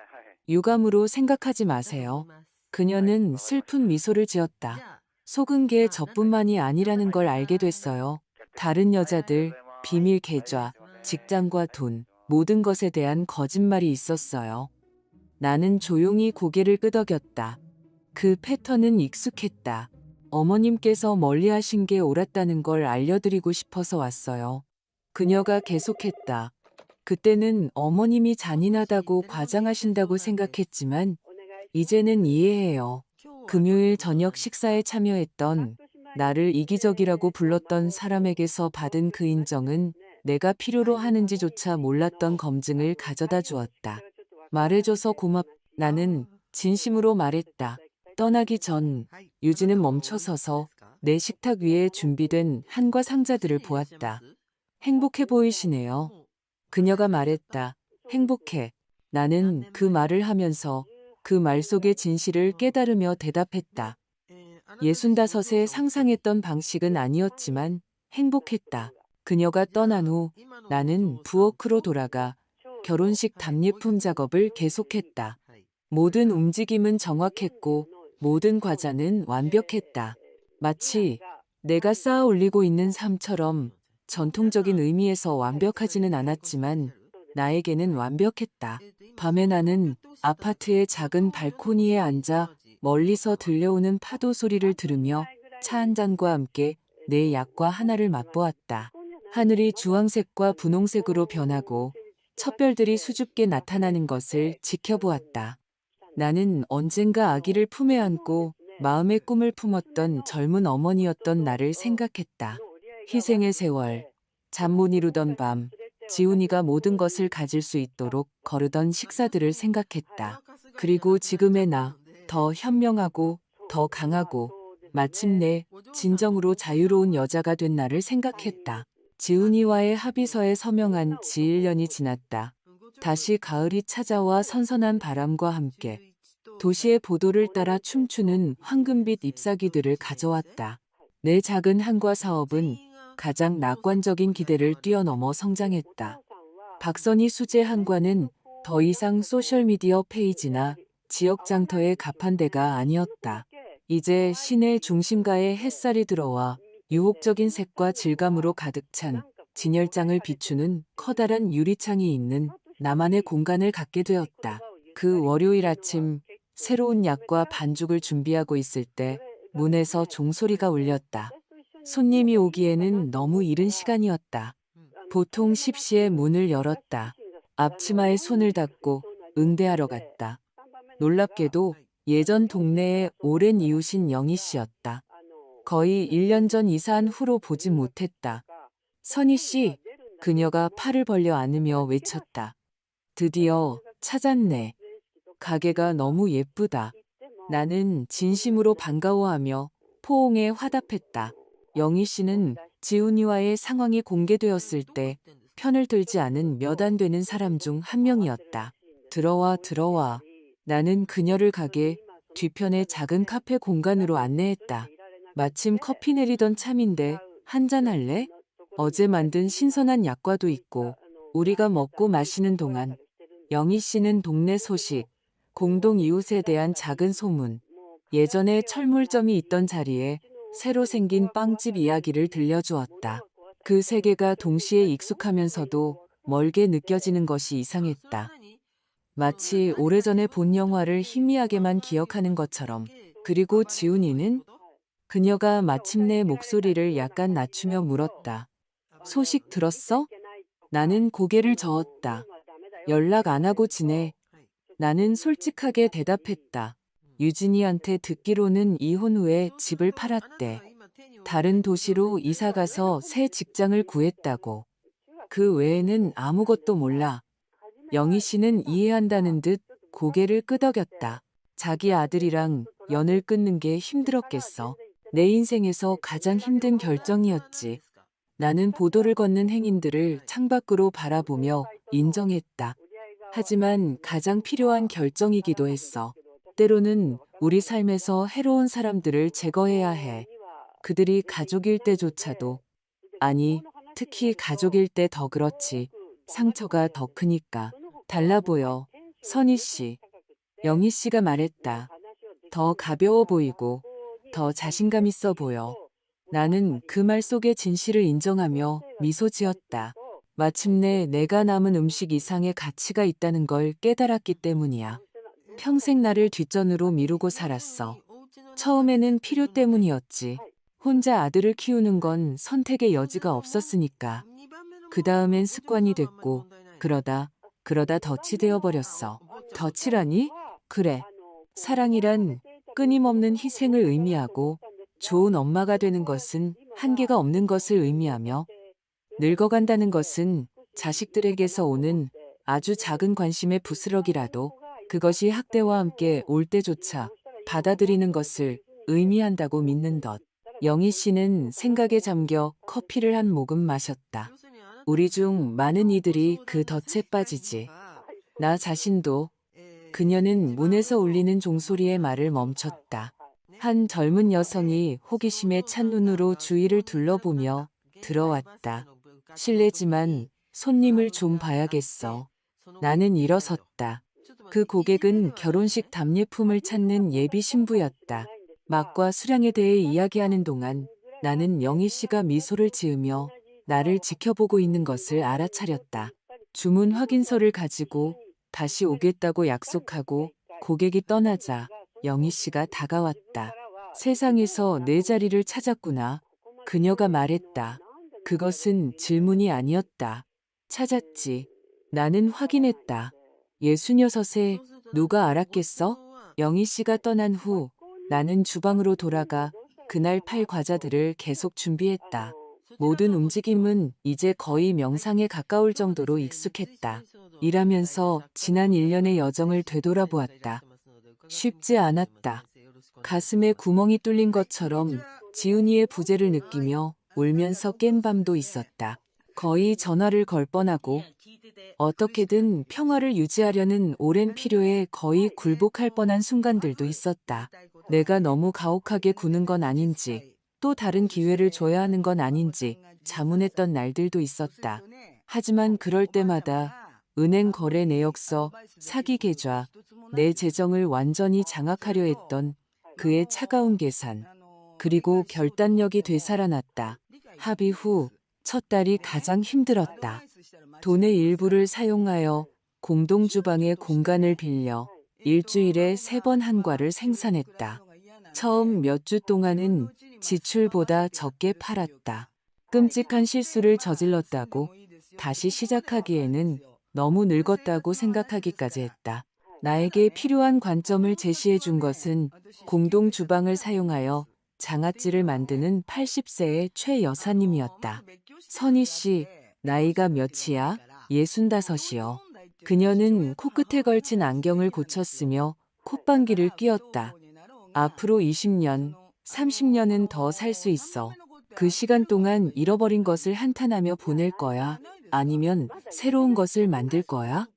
[SPEAKER 1] 유감으로 생각하지 마세요. 그녀는 슬픈 미소를 지었다. 속은 게 저뿐만이 아니라는 걸 알게 됐어요. 다른 여자들, 비밀 계좌, 직장과 돈, 모든 것에 대한 거짓말이 있었어요. 나는 조용히 고개를 끄덕였다. 그 패턴은 익숙했다. 어머님께서 멀리 하신 게 옳았다는 걸 알려드리고 싶어서 왔어요. 그녀가 계속했다. 그때는 어머님이 잔인하다고 과장하신다고 생각했지만 이제는 이해해요. 금요일 저녁 식사에 참여했던 나를 이기적이라고 불렀던 사람에게서 받은 그 인정은 내가 필요로 하는지조차 몰랐던 검증을 가져다 주었다. 말해줘서 나는 진심으로 말했다. 떠나기 전 유진은 멈춰서서 내 식탁 위에 준비된 한과 상자들을 보았다. 행복해 보이시네요. 그녀가 말했다. 행복해. 나는 그 말을 하면서 그 말 속의 진실을 깨달으며 대답했다. 65에 상상했던 방식은 아니었지만 행복했다. 그녀가 떠난 후 나는 부엌으로 돌아가 결혼식 답례품 작업을 계속했다. 모든 움직임은 정확했고 모든 과자는 완벽했다. 마치 내가 쌓아 올리고 있는 삶처럼 전통적인 의미에서 완벽하지는 않았지만 나에게는 완벽했다. 밤에 나는 아파트의 작은 발코니에 앉아 멀리서 들려오는 파도 소리를 들으며 차 한 잔과 함께 내 약과 하나를 맛보았다. 하늘이 주황색과 분홍색으로 변하고 첫 별들이 수줍게 나타나는 것을 지켜보았다. 나는 언젠가 아기를 품에 안고 마음의 꿈을 품었던 젊은 어머니였던 나를 생각했다. 희생의 세월, 잠 못 이루던 밤, 지훈이가 모든 것을 가질 수 있도록 거르던 식사들을 생각했다. 그리고 지금의 나, 더 현명하고 더 강하고 마침내 진정으로 자유로운 여자가 된 나를 생각했다. 지훈이와의 합의서에 서명한 지 1년이 지났다. 다시 가을이 찾아와 선선한 바람과 함께 도시의 보도를 따라 춤추는 황금빛 잎사귀들을 가져왔다. 내 작은 한과 사업은 가장 낙관적인 기대를 뛰어넘어 성장했다. 박선희 수제 한과는 더 이상 소셜미디어 페이지나 지역 장터의 가판대가 아니었다. 이제 시내 중심가에 햇살이 들어와 유혹적인 색과 질감으로 가득 찬 진열장을 비추는 커다란 유리창이 있는 나만의 공간을 갖게 되었다. 그 월요일 아침 새로운 약과 반죽을 준비하고 있을 때 문에서 종소리가 울렸다. 손님이 오기에는 너무 이른 시간이었다. 보통 10시에 문을 열었다. 앞치마에 손을 닦고 응대하러 갔다. 놀랍게도 예전 동네의 오랜 이웃인 영희 씨였다. 거의 1년 전 이사한 후로 보지 못했다. 선희 씨, 그녀가 팔을 벌려 안으며 외쳤다. 드디어 찾았네. 가게가 너무 예쁘다. 나는 진심으로 반가워하며 포옹에 화답했다. 영희 씨는 지훈이와의 상황이 공개되었을 때 편을 들지 않은 몇 안 되는 사람 중 한 명이었다. 들어와, 들어와. 나는 그녀를 가게 뒤편의 작은 카페 공간으로 안내했다. 마침 커피 내리던 참인데 한잔 할래? 어제 만든 신선한 약과도 있고 우리가 먹고 마시는 동안 영희 씨는 동네 소식, 공동 이웃에 대한 작은 소문, 예전에 철물점이 있던 자리에 새로 생긴 빵집 이야기를 들려주었다. 그 세계가 동시에 익숙하면서도 멀게 느껴지는 것이 이상했다. 마치 오래전에 본 영화를 희미하게만 기억하는 것처럼. 그리고 지훈이는? 그녀가 마침내 목소리를 약간 낮추며 물었다. 소식 들었어? 나는 고개를 저었다. 연락 안 하고 지내. 나는 솔직하게 대답했다. 유진이한테 듣기로는 이혼 후에 집을 팔았대. 다른 도시로 이사가서 새 직장을 구했다고. 그 외에는 아무것도 몰라. 영희 씨는 이해한다는 듯 고개를 끄덕였다. 자기 아들이랑 연을 끊는 게 힘들었겠어. 내 인생에서 가장 힘든 결정이었지. 나는 보도를 걷는 행인들을 창밖으로 바라보며 인정했다. 하지만 가장 필요한 결정이기도 했어. 때로는 우리 삶에서 해로운 사람들을 제거해야 해. 그들이 가족일 때조차도. 아니, 특히 가족일 때 더 그렇지. 상처가 더 크니까. 달라 보여. 선희 씨. 영희 씨가 말했다. 더 가벼워 보이고 더 자신감 있어 보여. 나는 그 말 속의 진실을 인정하며 미소 지었다. 마침내 내가 남은 음식 이상의 가치가 있다는 걸 깨달았기 때문이야. 평생 나를 뒷전으로 미루고 살았어. 처음에는 필요 때문이었지. 혼자 아들을 키우는 건 선택의 여지가 없었으니까. 그 다음엔 습관이 됐고, 그러다 덫이 되어버렸어. 덫이라니? 그래. 사랑이란 끊임없는 희생을 의미하고, 좋은 엄마가 되는 것은 한계가 없는 것을 의미하며, 늙어간다는 것은 자식들에게서 오는 아주 작은 관심의 부스러기라도 그것이 학대와 함께 올 때조차 받아들이는 것을 의미한다고 믿는 것. 영희 씨는 생각에 잠겨 커피를 한 모금 마셨다. 우리 중 많은 이들이 그 덫에 빠지지. 나 자신도. 그녀는 문에서 울리는 종소리의 말을 멈췄다. 한 젊은 여성이 호기심에 찬 눈으로 주위를 둘러보며 들어왔다. 실례지만 손님을 좀 봐야겠어. 나는 일어섰다. 그 고객은 결혼식 답례품을 찾는 예비 신부였다. 맛과 수량에 대해 이야기하는 동안 나는 영희 씨가 미소를 지으며 나를 지켜보고 있는 것을 알아차렸다. 주문 확인서를 가지고 다시 오겠다고 약속하고 고객이 떠나자 영희 씨가 다가왔다. 세상에서 내 자리를 찾았구나. 그녀가 말했다. 그것은 질문이 아니었다. 찾았지. 나는 확인했다. 66에 누가 알았겠어? 영희 씨가 떠난 후 나는 주방으로 돌아가 그날 팔 과자들을 계속 준비했다. 모든 움직임은 이제 거의 명상에 가까울 정도로 익숙했다. 일하면서 지난 1년의 여정을 되돌아보았다. 쉽지 않았다. 가슴에 구멍이 뚫린 것처럼 지은이의 부재를 느끼며 울면서 깬 밤도 있었다. 거의 전화를 걸 뻔하고 어떻게든 평화를 유지하려는 오랜 필요에 거의 굴복할 뻔한 순간들도 있었다. 내가 너무 가혹하게 구는 건 아닌지, 또 다른 기회를 줘야 하는 건 아닌지 자문했던 날들도 있었다. 하지만 그럴 때마다 은행 거래 내역서, 사기 계좌, 내 재정을 완전히 장악하려 했던 그의 차가운 계산, 그리고 결단력이 되살아났다. 합의 후 첫 달이 가장 힘들었다. 돈의 일부를 사용하여 공동주방의 공간을 빌려 일주일에 3번 한과를 생산했다. 처음 몇 주 동안은 지출보다 적게 팔았다. 끔찍한 실수를 저질렀다고 다시 시작하기에는 너무 늙었다고 생각하기까지 했다. 나에게 필요한 관점을 제시해 준 것은 공동 주방을 사용하여 장아찌를 만드는 80세의 최 여사님이었다. 선희 씨, 나이가 몇이야? 65이요. 그녀는 코끝에 걸친 안경을 고쳤으며 콧방귀를 뀌었다. 앞으로 20년, 30년은 더 살 수 있어. 그 시간 동안 잃어버린 것을 한탄하며 보낼 거야? 아니면 새로운 것을 만들 거야?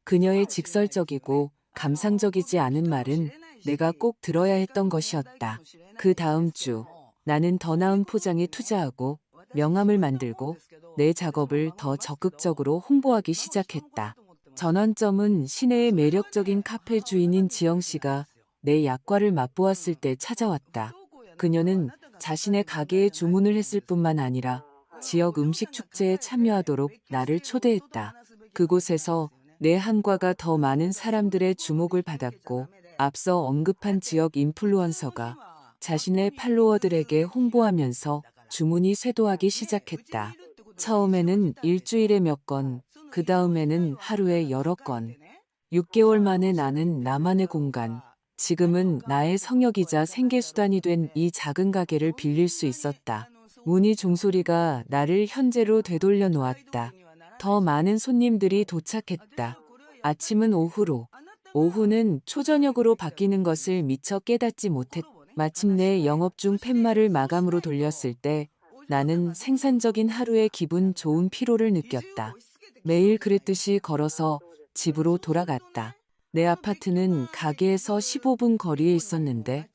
[SPEAKER 1] 그녀의 직설적이고 감상적이지 않은 말은 내가 꼭 들어야 했던 것이었다. 그 다음 주, 나는 더 나은 포장에 투자하고 명함을 만들고 내 작업을 더 적극적으로 홍보하기 시작했다. 전환점은 시내의 매력적인 카페 주인인 지영 씨가 내 약과를 맛보았을 때 찾아왔다. 그녀는 자신의 가게에 주문을 했을 뿐만 아니라 지역 음식 축제에 참여하도록 나를 초대했다. 그곳에서 내 한과가 더 많은 사람들의 주목을 받았고 앞서 언급한 지역 인플루언서가 자신의 팔로워들에게 홍보하면서 주문이 쇄도하기 시작했다. 처음에는 일주일에 몇 건, 그 다음에는 하루에 여러 건. 6개월 만에 나는 나만의 공간, 지금은 나의 성역이자 생계수단이 된 이 작은 가게를 빌릴 수 있었다. 문의 종소리가 나를 현재로 되돌려 놓았다. 더 많은 손님들이 도착했다. 아침은 오후로, 오후는 초저녁으로 바뀌는 것을 미처 깨닫지 못했다. 마침내 영업 중 팻말을 마감으로 돌렸을 때 나는 생산적인 하루의 기분 좋은 피로를 느꼈다. 매일 그랬듯이 걸어서 집으로 돌아갔다. 내 아파트는 가게에서 15분 거리에 있었는데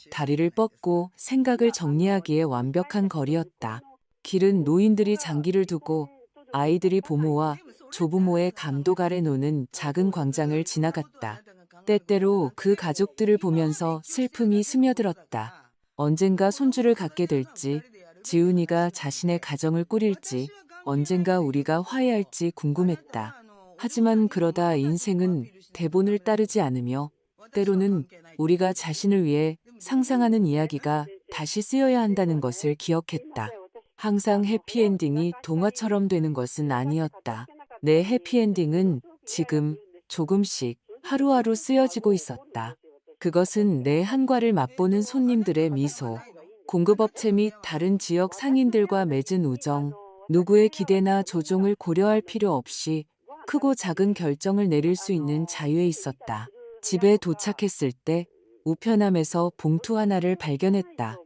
[SPEAKER 1] 다리를 뻗고 생각을 정리하기에 완벽한 거리였다. 길은 노인들이 장기를 두고 아이들이 부모와 조부모의 감독 아래 노는 작은 광장을 지나갔다. 때때로 그 가족들을 보면서 슬픔이 스며들었다. 언젠가 손주를 갖게 될지, 지훈이가 자신의 가정을 꾸릴지, 언젠가 우리가 화해할지 궁금했다. 하지만 그러다 인생은 대본을 따르지 않으며 때로는 우리가 자신을 위해 상상하는 이야기가 다시 쓰여야 한다는 것을 기억했다. 항상 해피엔딩이 동화처럼 되는 것은 아니었다. 내 해피엔딩은 지금 조금씩 하루하루 쓰여지고 있었다. 그것은 내 한과를 맛보는 손님들의 미소, 공급업체 및 다른 지역 상인들과 맺은 우정, 누구의 기대나 조종을 고려할 필요 없이 크고 작은 결정을 내릴 수 있는 자유에 있었다. 집에 도착했을 때 우편함에서 봉투 하나를 발견했다.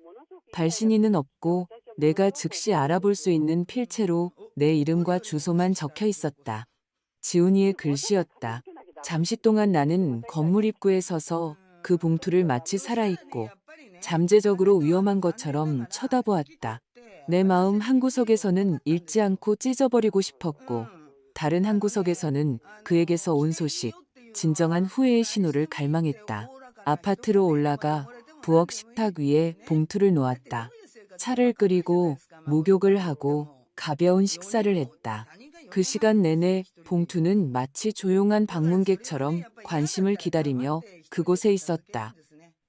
[SPEAKER 1] 발신인은 없고 내가 즉시 알아볼 수 있는 필체로 내 이름과 주소만 적혀 있었다. 지훈이의 글씨였다. 잠시 동안 나는 건물 입구에 서서 그 봉투를 마치 살아있고 잠재적으로 위험한 것처럼 쳐다보았다. 내 마음 한구석에서는 읽지 않고 찢어버리고 싶었고 다른 한구석에서는 그에게서 온 소식, 진정한 후회의 신호를 갈망했다. 아파트로 올라가 부엌 식탁 위에 봉투를 놓았다. 차를 끓이고 목욕을 하고 가벼운 식사를 했다. 그 시간 내내 봉투는 마치 조용한 방문객처럼 관심을 기다리며 그곳에 있었다.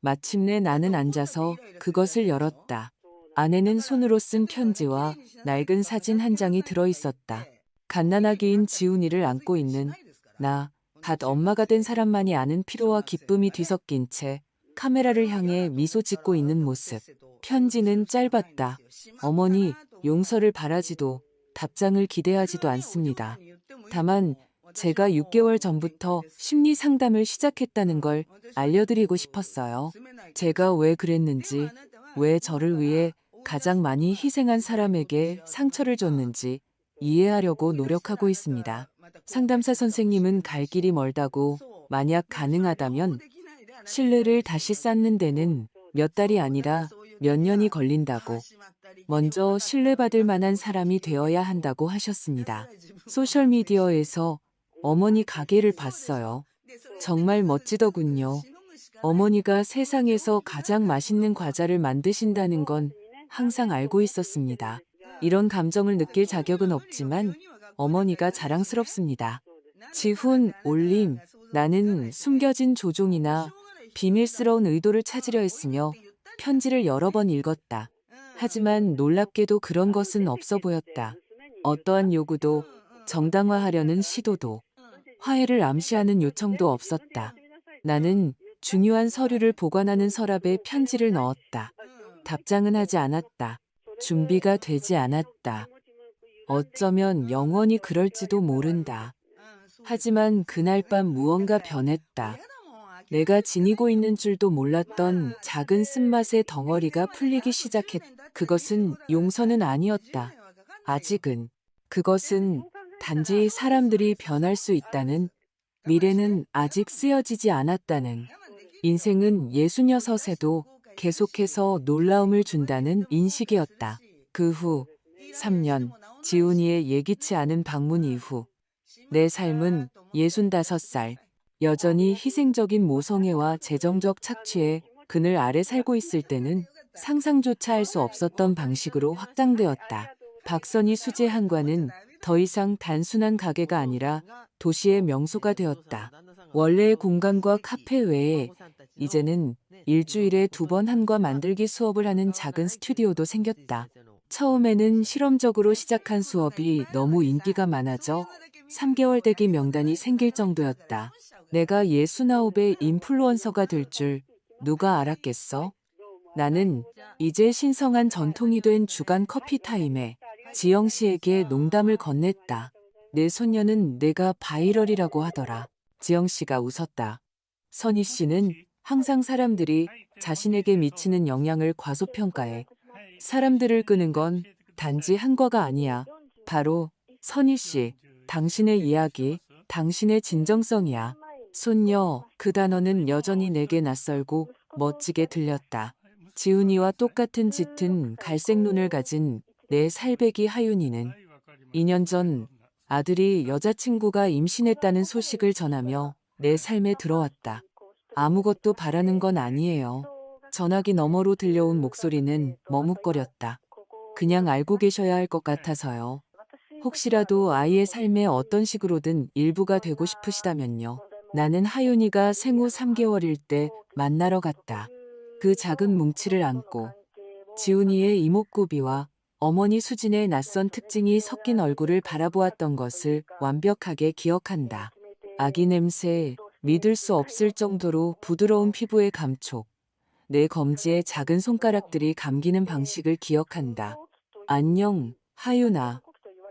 [SPEAKER 1] 마침내 나는 앉아서 그것을 열었다. 안에는 손으로 쓴 편지와 낡은 사진 한 장이 들어 있었다. 갓난아기인 지훈이를 안고 있는 나, 갓 엄마가 된 사람만이 아는 피로와 기쁨이 뒤섞인 채 카메라를 향해 미소 짓고 있는 모습. 편지는 짧았다. 어머니, 용서를 바라지도 답장을 기대하지도 않습니다. 다만 제가 6개월 전부터 심리 상담을 시작했다는 걸 알려드리고 싶었어요. 제가 왜 그랬는지, 왜 저를 위해 가장 많이 희생한 사람에게 상처를 줬는지 이해하려고 노력하고 있습니다. 상담사 선생님은 갈 길이 멀다고 만약 가능하다면 신뢰를 다시 쌓는 데는 몇 달이 아니라 몇 년이 걸린다고 먼저 신뢰받을 만한 사람이 되어야 한다고 하셨습니다. 소셜미디어에서 어머니 가게를 봤어요. 정말 멋지더군요. 어머니가 세상에서 가장 맛있는 과자를 만드신다는 건 항상 알고 있었습니다. 이런 감정을 느낄 자격은 없지만 어머니가 자랑스럽습니다. 지훈, 올림, 나는 숨겨진 조종이나 비밀스러운 의도를 찾으려 했으며 편지를 여러 번 읽었다. 하지만 놀랍게도 그런 것은 없어 보였다. 어떠한 요구도, 정당화하려는 시도도, 화해를 암시하는 요청도 없었다. 나는 중요한 서류를 보관하는 서랍에 편지를 넣었다. 답장은 하지 않았다. 준비가 되지 않았다. 어쩌면 영원히 그럴지도 모른다. 하지만 그날 밤 무언가 변했다. 내가 지니고 있는 줄도 몰랐던 작은 쓴맛의 덩어리가 풀리기 시작했다. 그것은 용서는 아니었다. 아직은. 그것은 단지 사람들이 변할 수 있다는, 미래는 아직 쓰여지지 않았다는, 인생은 66에도 계속해서 놀라움을 준다는 인식이었다. 그 후 3년, 지훈이의 예기치 않은 방문 이후 내 삶은 65살, 여전히 희생적인 모성애와 재정적 착취에 그늘 아래 살고 있을 때는 상상조차 할 수 없었던 방식으로 확장되었다. 박선희 수제 한과는 더 이상 단순한 가게가 아니라 도시의 명소가 되었다. 원래의 공간과 카페 외에 이제는 일주일에 2번 한과 만들기 수업을 하는 작은 스튜디오도 생겼다. 처음에는 실험적으로 시작한 수업이 너무 인기가 많아져 3개월 대기 명단이 생길 정도였다. 내가 69의 인플루언서가 될 줄 누가 알았겠어? 나는 이제 신성한 전통이 된 주간 커피 타임에 지영 씨에게 농담을 건넸다. 내 손녀는 내가 바이럴이라고 하더라. 지영 씨가 웃었다. 선희 씨는 항상 사람들이 자신에게 미치는 영향을 과소평가해. 사람들을 끄는 건 단지 한과가 아니야. 바로 선희 씨, 당신의 이야기, 당신의 진정성이야. 손녀, 그 단어는 여전히 내게 낯설고 멋지게 들렸다. 지훈이와 똑같은 짙은 갈색 눈을 가진 내 살배기 하윤이는 2년 전 아들이 여자친구가 임신했다는 소식을 전하며 내 삶에 들어왔다. 아무것도 바라는 건 아니에요. 전화기 너머로 들려온 목소리는 머뭇거렸다. 그냥 알고 계셔야 할 것 같아서요. 혹시라도 아이의 삶에 어떤 식으로든 일부가 되고 싶으시다면요. 나는 하윤이가 생후 3개월일 때 만나러 갔다. 그 작은 뭉치를 안고 지훈이의 이목구비와 어머니 수진의 낯선 특징이 섞인 얼굴을 바라보았던 것을 완벽하게 기억한다. 아기 냄새, 믿을 수 없을 정도로 부드러운 피부의 감촉, 내 검지에 작은 손가락들이 감기는 방식을 기억한다. 안녕, 하윤아.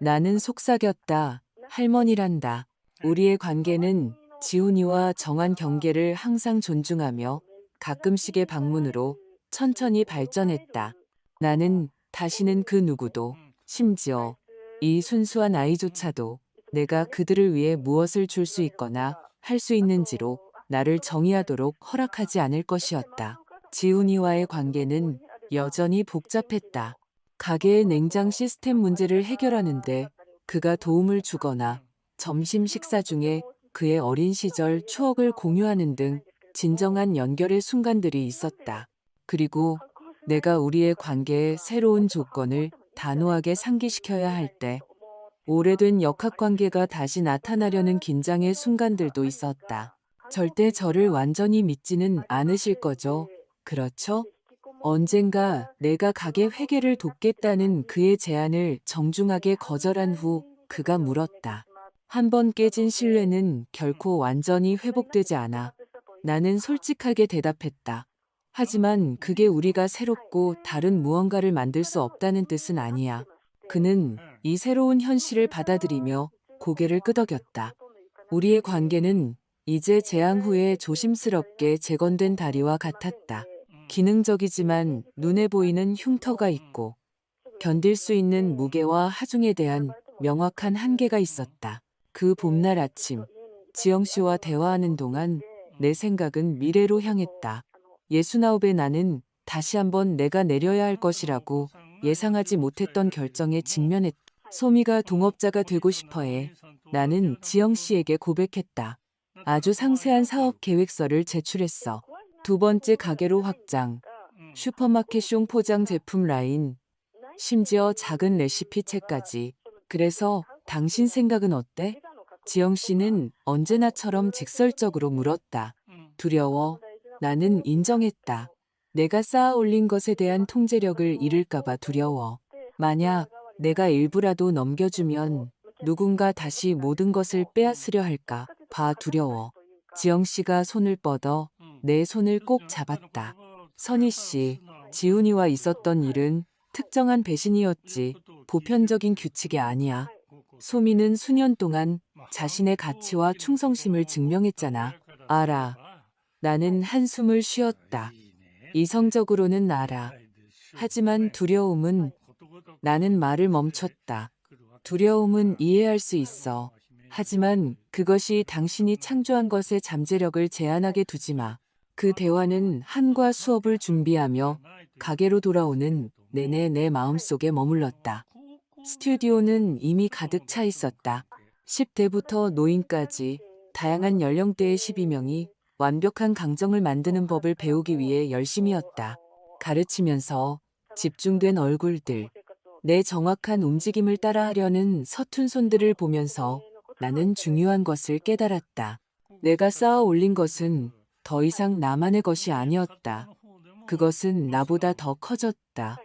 [SPEAKER 1] 나는 속삭였다. 할머니란다. 우리의 관계는 지훈이와 정한 경계를 항상 존중하며 가끔씩의 방문으로 천천히 발전했다. 나는 다시는 그 누구도, 심지어 이 순수한 아이조차도 내가 그들을 위해 무엇을 줄 수 있거나 할 수 있는지로 나를 정의하도록 허락하지 않을 것이었다. 지훈이와의 관계는 여전히 복잡했다. 가게의 냉장 시스템 문제를 해결하는데 그가 도움을 주거나 점심 식사 중에 그의 어린 시절 추억을 공유하는 등 진정한 연결의 순간들이 있었다. 그리고 내가 우리의 관계의 새로운 조건을 단호하게 상기시켜야 할 때 오래된 역학관계가 다시 나타나려는 긴장의 순간들도 있었다. 절대 저를 완전히 믿지는 않으실 거죠? 그렇죠? 언젠가 내가 가게 회계를 돕겠다는 그의 제안을 정중하게 거절한 후 그가 물었다. 한 번 깨진 신뢰는 결코 완전히 회복되지 않아. 나는 솔직하게 대답했다. 하지만 그게 우리가 새롭고 다른 무언가를 만들 수 없다는 뜻은 아니야. 그는 이 새로운 현실을 받아들이며 고개를 끄덕였다. 우리의 관계는 이제 재앙 후에 조심스럽게 재건된 다리와 같았다. 기능적이지만 눈에 보이는 흉터가 있고 견딜 수 있는 무게와 하중에 대한 명확한 한계가 있었다. 그 봄날 아침, 지영 씨와 대화하는 동안 내 생각은 미래로 향했다. 69의 나는 다시 한번 내가 내려야 할 것이라고 예상하지 못했던 결정에 직면했다. 소미가 동업자가 되고 싶어해. 나는 지영 씨에게 고백했다. 아주 상세한 사업 계획서를 제출했어. 두 번째 가게로 확장, 슈퍼마켓용 포장 제품 라인, 심지어 작은 레시피 책까지. 그래서 당신 생각은 어때? 지영 씨는 언제나처럼 직설적으로 물었다. 두려워. 나는 인정했다. 내가 쌓아 올린 것에 대한 통제력을 잃을까봐 두려워. 만약 내가 일부라도 넘겨주면 누군가 다시 모든 것을 빼앗으려 할까 봐 두려워. 지영 씨가 손을 뻗어 내 손을 꼭 잡았다. 선희 씨, 지훈이와 있었던 일은 특정한 배신이었지 보편적인 규칙이 아니야. 소미는 수년 동안 자신의 가치와 충성심을 증명했잖아. 알아. 나는 한숨을 쉬었다. 이성적으로는 알아. 하지만 두려움은 나는 말을 멈췄다. 두려움은 이해할 수 있어. 하지만 그것이 당신이 창조한 것의 잠재력을 제한하게 두지 마. 그 대화는 한과 수업을 준비하며 가게로 돌아오는 내내 내 마음속에 머물렀다. 스튜디오는 이미 가득 차 있었다. 10대부터 노인까지 다양한 연령대의 12명이 완벽한 강정을 만드는 법을 배우기 위해 열심이었다. 가르치면서 집중된 얼굴들, 내 정확한 움직임을 따라하려는 서툰 손들을 보면서 나는 중요한 것을 깨달았다. 내가 쌓아 올린 것은 더 이상 나만의 것이 아니었다. 그것은 나보다 더 커졌다.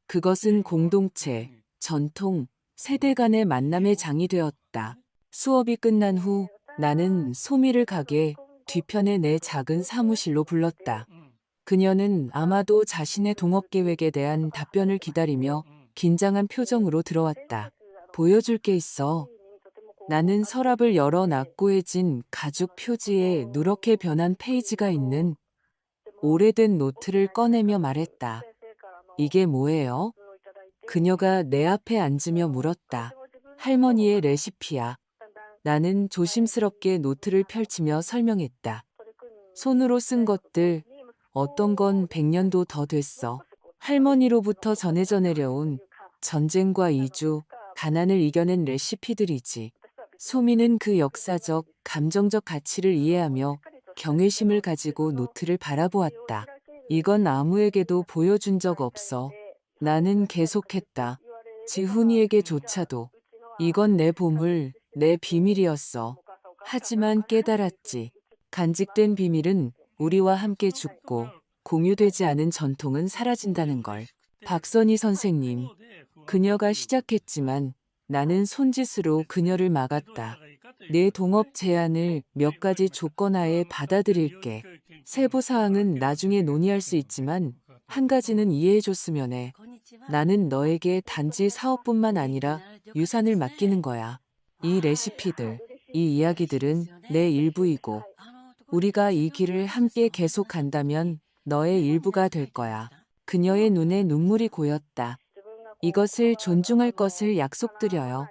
[SPEAKER 1] 그것은 공동체, 전통, 세대 간의 만남의 장이 되었다. 수업이 끝난 후 나는 소미를 가게 뒤편의 내 작은 사무실로 불렀다. 그녀는 아마도 자신의 동업 계획에 대한 답변을 기다리며 긴장한 표정으로 들어왔다. 보여줄 게 있어. 나는 서랍을 열어 낙고해진 가죽 표지에 누렇게 변한 페이지가 있는 오래된 노트를 꺼내며 말했다. 이게 뭐예요? 그녀가 내 앞에 앉으며 물었다. 할머니의 레시피야. 나는 조심스럽게 노트를 펼치며 설명했다. 손으로 쓴 것들, 어떤 건 100년도 더 됐어. 할머니로부터 전해져 내려온 전쟁과 이주, 가난을 이겨낸 레시피들이지. 소미는 그 역사적, 감정적 가치를 이해하며 경외심을 가지고 노트를 바라보았다. 이건 아무에게도 보여준 적 없어. 나는 계속했다. 지훈이에게조차도. 이건 내 보물, 내 비밀이었어. 하지만 깨달았지. 간직된 비밀은 우리와 함께 죽고 공유되지 않은 전통은 사라진다는 걸. 박선희 선생님. 그녀가 시작했지만 나는 손짓으로 그녀를 막았다. 내 동업 제안을 몇 가지 조건하에 받아들일게. 세부 사항은 나중에 논의할 수 있지만 한 가지는 이해해줬으면 해. 나는 너에게 단지 사업뿐만 아니라 유산을 맡기는 거야. 이 레시피들, 이 이야기들은 내 일부이고 우리가 이 길을 함께 계속간다면 너의 일부가 될 거야. 그녀의 눈에 눈물이 고였다. 이것을 존중할 것을 약속드려요.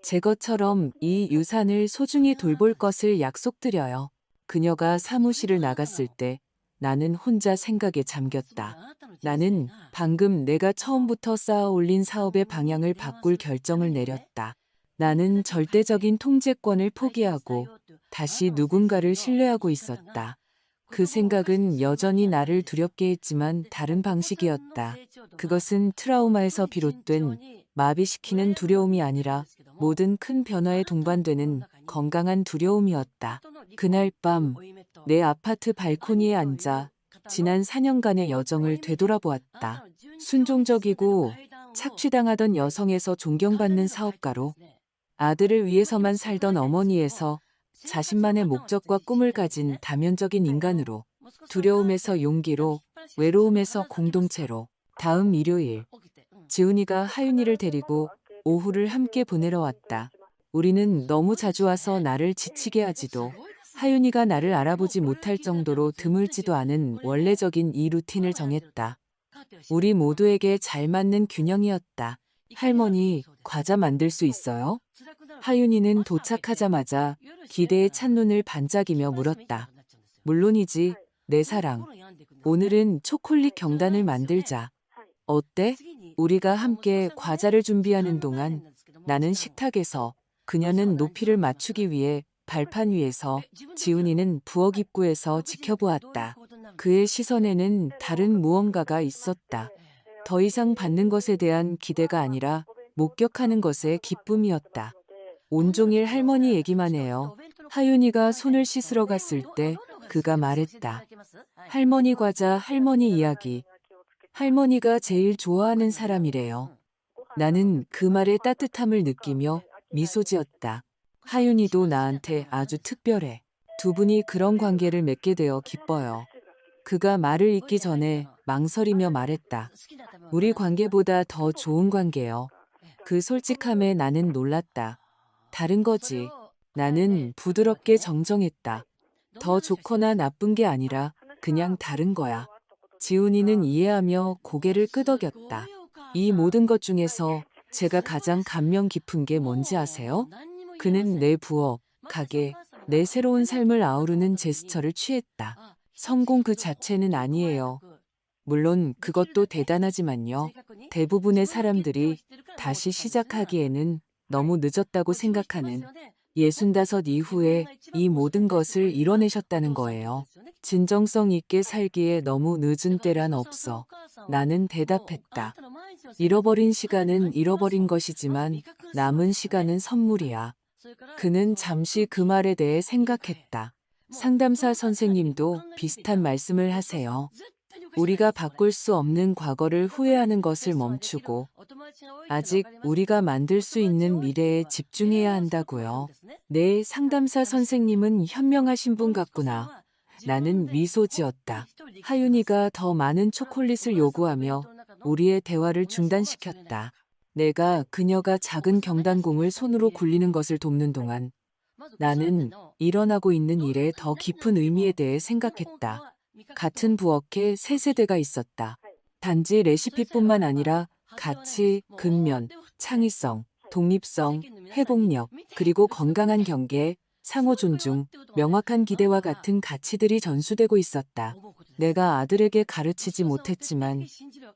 [SPEAKER 1] 제 것처럼 이 유산을 소중히 돌볼 것을 약속드려요. 그녀가 사무실을 나갔을 때 나는 혼자 생각에 잠겼다. 나는 방금 내가 처음부터 쌓아 올린 사업의 방향을 바꿀 결정을 내렸다. 나는 절대적인 통제권을 포기하고 다시 누군가를 신뢰하고 있었다. 그 생각은 여전히 나를 두렵게 했지만 다른 방식이었다. 그것은 트라우마에서 비롯된 마비시키는 두려움이 아니라 모든 큰 변화에 동반되는 건강한 두려움이었다. 그날 밤 내 아파트 발코니에 앉아 지난 4년간의 여정을 되돌아보았다. 순종적이고 착취당하던 여성에서 존경받는 사업가로, 아들을 위해서만 살던 어머니에서 자신만의 목적과 꿈을 가진 다면적인 인간으로, 두려움에서 용기로, 외로움에서 공동체로. 다음 일요일, 지훈이가 하윤이를 데리고 오후를 함께 보내러 왔다. 우리는 너무 자주 와서 나를 지치게 하지도, 하윤이가 나를 알아보지 못할 정도로 드물지도 않은 원래적인 이 루틴을 정했다. 우리 모두에게 잘 맞는 균형이었다. 할머니, 과자 만들 수 있어요? 하윤이는 도착하자마자 기대에 찬 눈을 반짝이며 물었다. 물론이지, 내 사랑. 오늘은 초콜릿 경단을 만들자. 어때? 우리가 함께 과자를 준비하는 동안 나는 식탁에서, 그녀는 높이를 맞추기 위해 발판 위에서, 지훈이는 부엌 입구에서 지켜보았다. 그의 시선에는 다른 무언가가 있었다. 더 이상 받는 것에 대한 기대가 아니라 목격하는 것의 기쁨이었다. 온종일 할머니 얘기만 해요. 하윤이가 손을 씻으러 갔을 때 그가 말했다. 할머니 과자, 할머니 이야기. 할머니가 제일 좋아하는 사람이래요. 나는 그 말의 따뜻함을 느끼며 미소 지었다. 하윤이도 나한테 아주 특별해. 두 분이 그런 관계를 맺게 되어 기뻐요. 그가 말을 잇기 전에 망설이며 말했다. 우리 관계보다 더 좋은 관계요. 그 솔직함에 나는 놀랐다. 다른 거지. 나는 부드럽게 정정했다. 더 좋거나 나쁜 게 아니라 그냥 다른 거야. 지훈이는 이해하며 고개를 끄덕였다. 이 모든 것 중에서 제가 가장 감명 깊은 게 뭔지 아세요? 그는 내 부엌, 가게, 내 새로운 삶을 아우르는 제스처를 취했다. 성공 그 자체는 아니에요. 물론 그것도 대단하지만요. 대부분의 사람들이 다시 시작하기에는 너무 늦었다고 생각하는 65 이후에 이 모든 것을 이뤄내셨다는 거예요. 진정성 있게 살기에 너무 늦은 때란 없어. 나는 대답했다. 잃어버린 시간은 잃어버린 것이지만 남은 시간은 선물이야. 그는 잠시 그 말에 대해 생각했다. 상담사 선생님도 비슷한 말씀을 하세요. 우리가 바꿀 수 없는 과거를 후회하는 것을 멈추고 아직 우리가 만들 수 있는 미래에 집중해야 한다고요. 네, 상담사 선생님은 현명하신 분 같구나. 나는 미소 지었다. 하윤이가 더 많은 초콜릿을 요구하며 우리의 대화를 중단시켰다. 내가 그녀가 작은 경단공을 손으로 굴리는 것을 돕는 동안 나는 일어나고 있는 일의 더 깊은 의미에 대해 생각했다. 같은 부엌에 세 세대가 있었다. 단지 레시피뿐만 아니라 가치, 근면, 창의성, 독립성, 회복력, 그리고 건강한 경계, 상호 존중, 명확한 기대와 같은 가치들이 전수되고 있었다. 내가 아들에게 가르치지 못했지만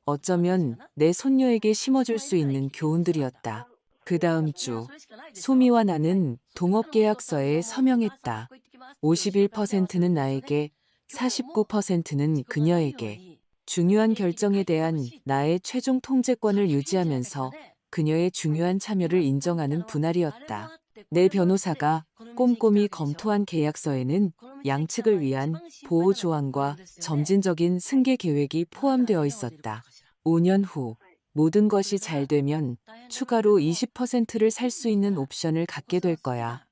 [SPEAKER 1] 어쩌면 내 손녀에게 심어줄 수 있는 교훈들이었다. 그 다음 주, 소미와 나는 동업계약서에 서명했다. 51%는 나에게, 49%는 그녀에게. 중요한 결정에 대한 나의 최종 통제권을 유지하면서 그녀의 중요한 참여를 인정하는 분할이었다. 내 변호사가 꼼꼼히 검토한 계약서에는 양측을 위한 보호 조항과 점진적인 승계 계획이 포함되어 있었다. 5년 후 모든 것이 잘 되면 추가로 20%를 살 수 있는 옵션을 갖게 될 거야.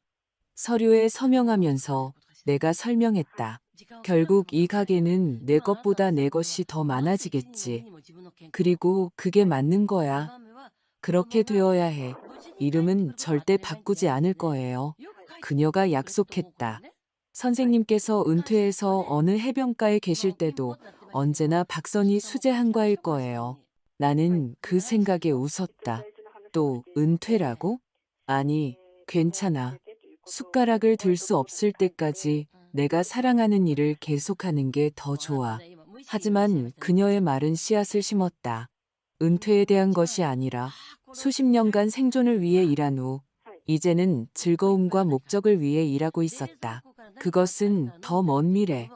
[SPEAKER 1] 서류에 서명하면서 내가 설명했다. 결국 이 가게는 내 것보다 내 것이 더 많아지겠지. 그리고 그게 맞는 거야. 그렇게 되어야 해. 이름은 절대 바꾸지 않을 거예요. 그녀가 약속했다. 선생님께서 은퇴해서 어느 해변가에 계실 때도 언제나 박선희 수제 한과일 거예요. 나는 그 생각에 웃었다. 또 은퇴라고? 아니, 괜찮아. 숟가락을 들 수 없을 때까지 내가 사랑하는 일을 계속하는 게 더 좋아. 하지만 그녀의 말은 씨앗을 심었다. 은퇴에 대한 것이 아니라 수십 년간 생존을 위해 일한 후 이제는 즐거움과 목적을 위해 일하고 있었다. 그것은 더 먼 미래.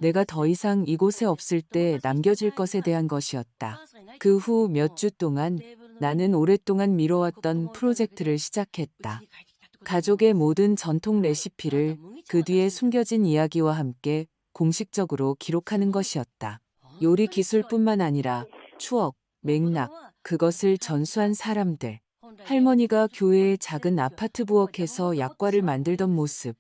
[SPEAKER 1] 내가 더 이상 이곳에 없을 때 남겨질 것에 대한 것이었다. 그 후 몇 주 동안 나는 오랫동안 미뤄왔던 프로젝트를 시작했다. 가족의 모든 전통 레시피를 그 뒤에 숨겨진 이야기와 함께 공식적으로 기록하는 것이었다. 요리 기술뿐만 아니라 추억, 맥락, 그것을 전수한 사람들. 할머니가 교회의 작은 아파트 부엌에서 약과를 만들던 모습.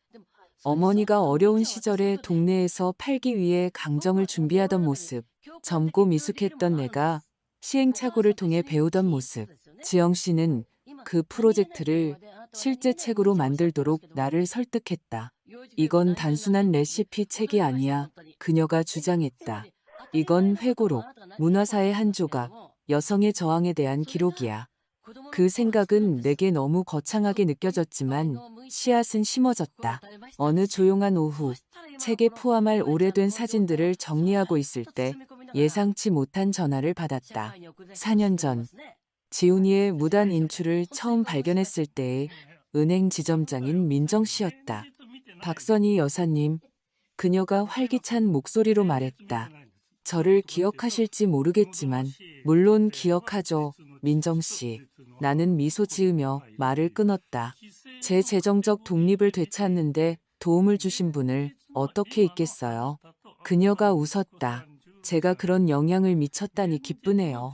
[SPEAKER 1] 어머니가 어려운 시절에 동네에서 팔기 위해 강정을 준비하던 모습. 젊고 미숙했던 내가 시행착오를 통해 배우던 모습. 지영 씨는 그 프로젝트를 실제 책으로 만들도록 나를 설득했다. 이건 단순한 레시피 책이 아니야. 그녀가 주장했다. 이건 회고록, 문화사의 한 조각, 여성의 저항에 대한 기록이야. 그 생각은 내게 너무 거창하게 느껴졌지만 씨앗은 심어졌다. 어느 조용한 오후, 책에 포함할 오래된 사진들을 정리하고 있을 때 예상치 못한 전화를 받았다. 4년 전, 지훈이의 무단 인출을 처음 발견했을 때의 은행 지점장인 민정 씨였다. 박선희 여사님, 그녀가 활기찬 목소리로 말했다. 저를 기억하실지 모르겠지만, 물론 기억하죠, 민정 씨. 나는 미소 지으며 말을 끊었다. 제 재정적 독립을 되찾는데 도움을 주신 분을 어떻게 잊겠어요? 그녀가 웃었다. 제가 그런 영향을 미쳤다니 기쁘네요.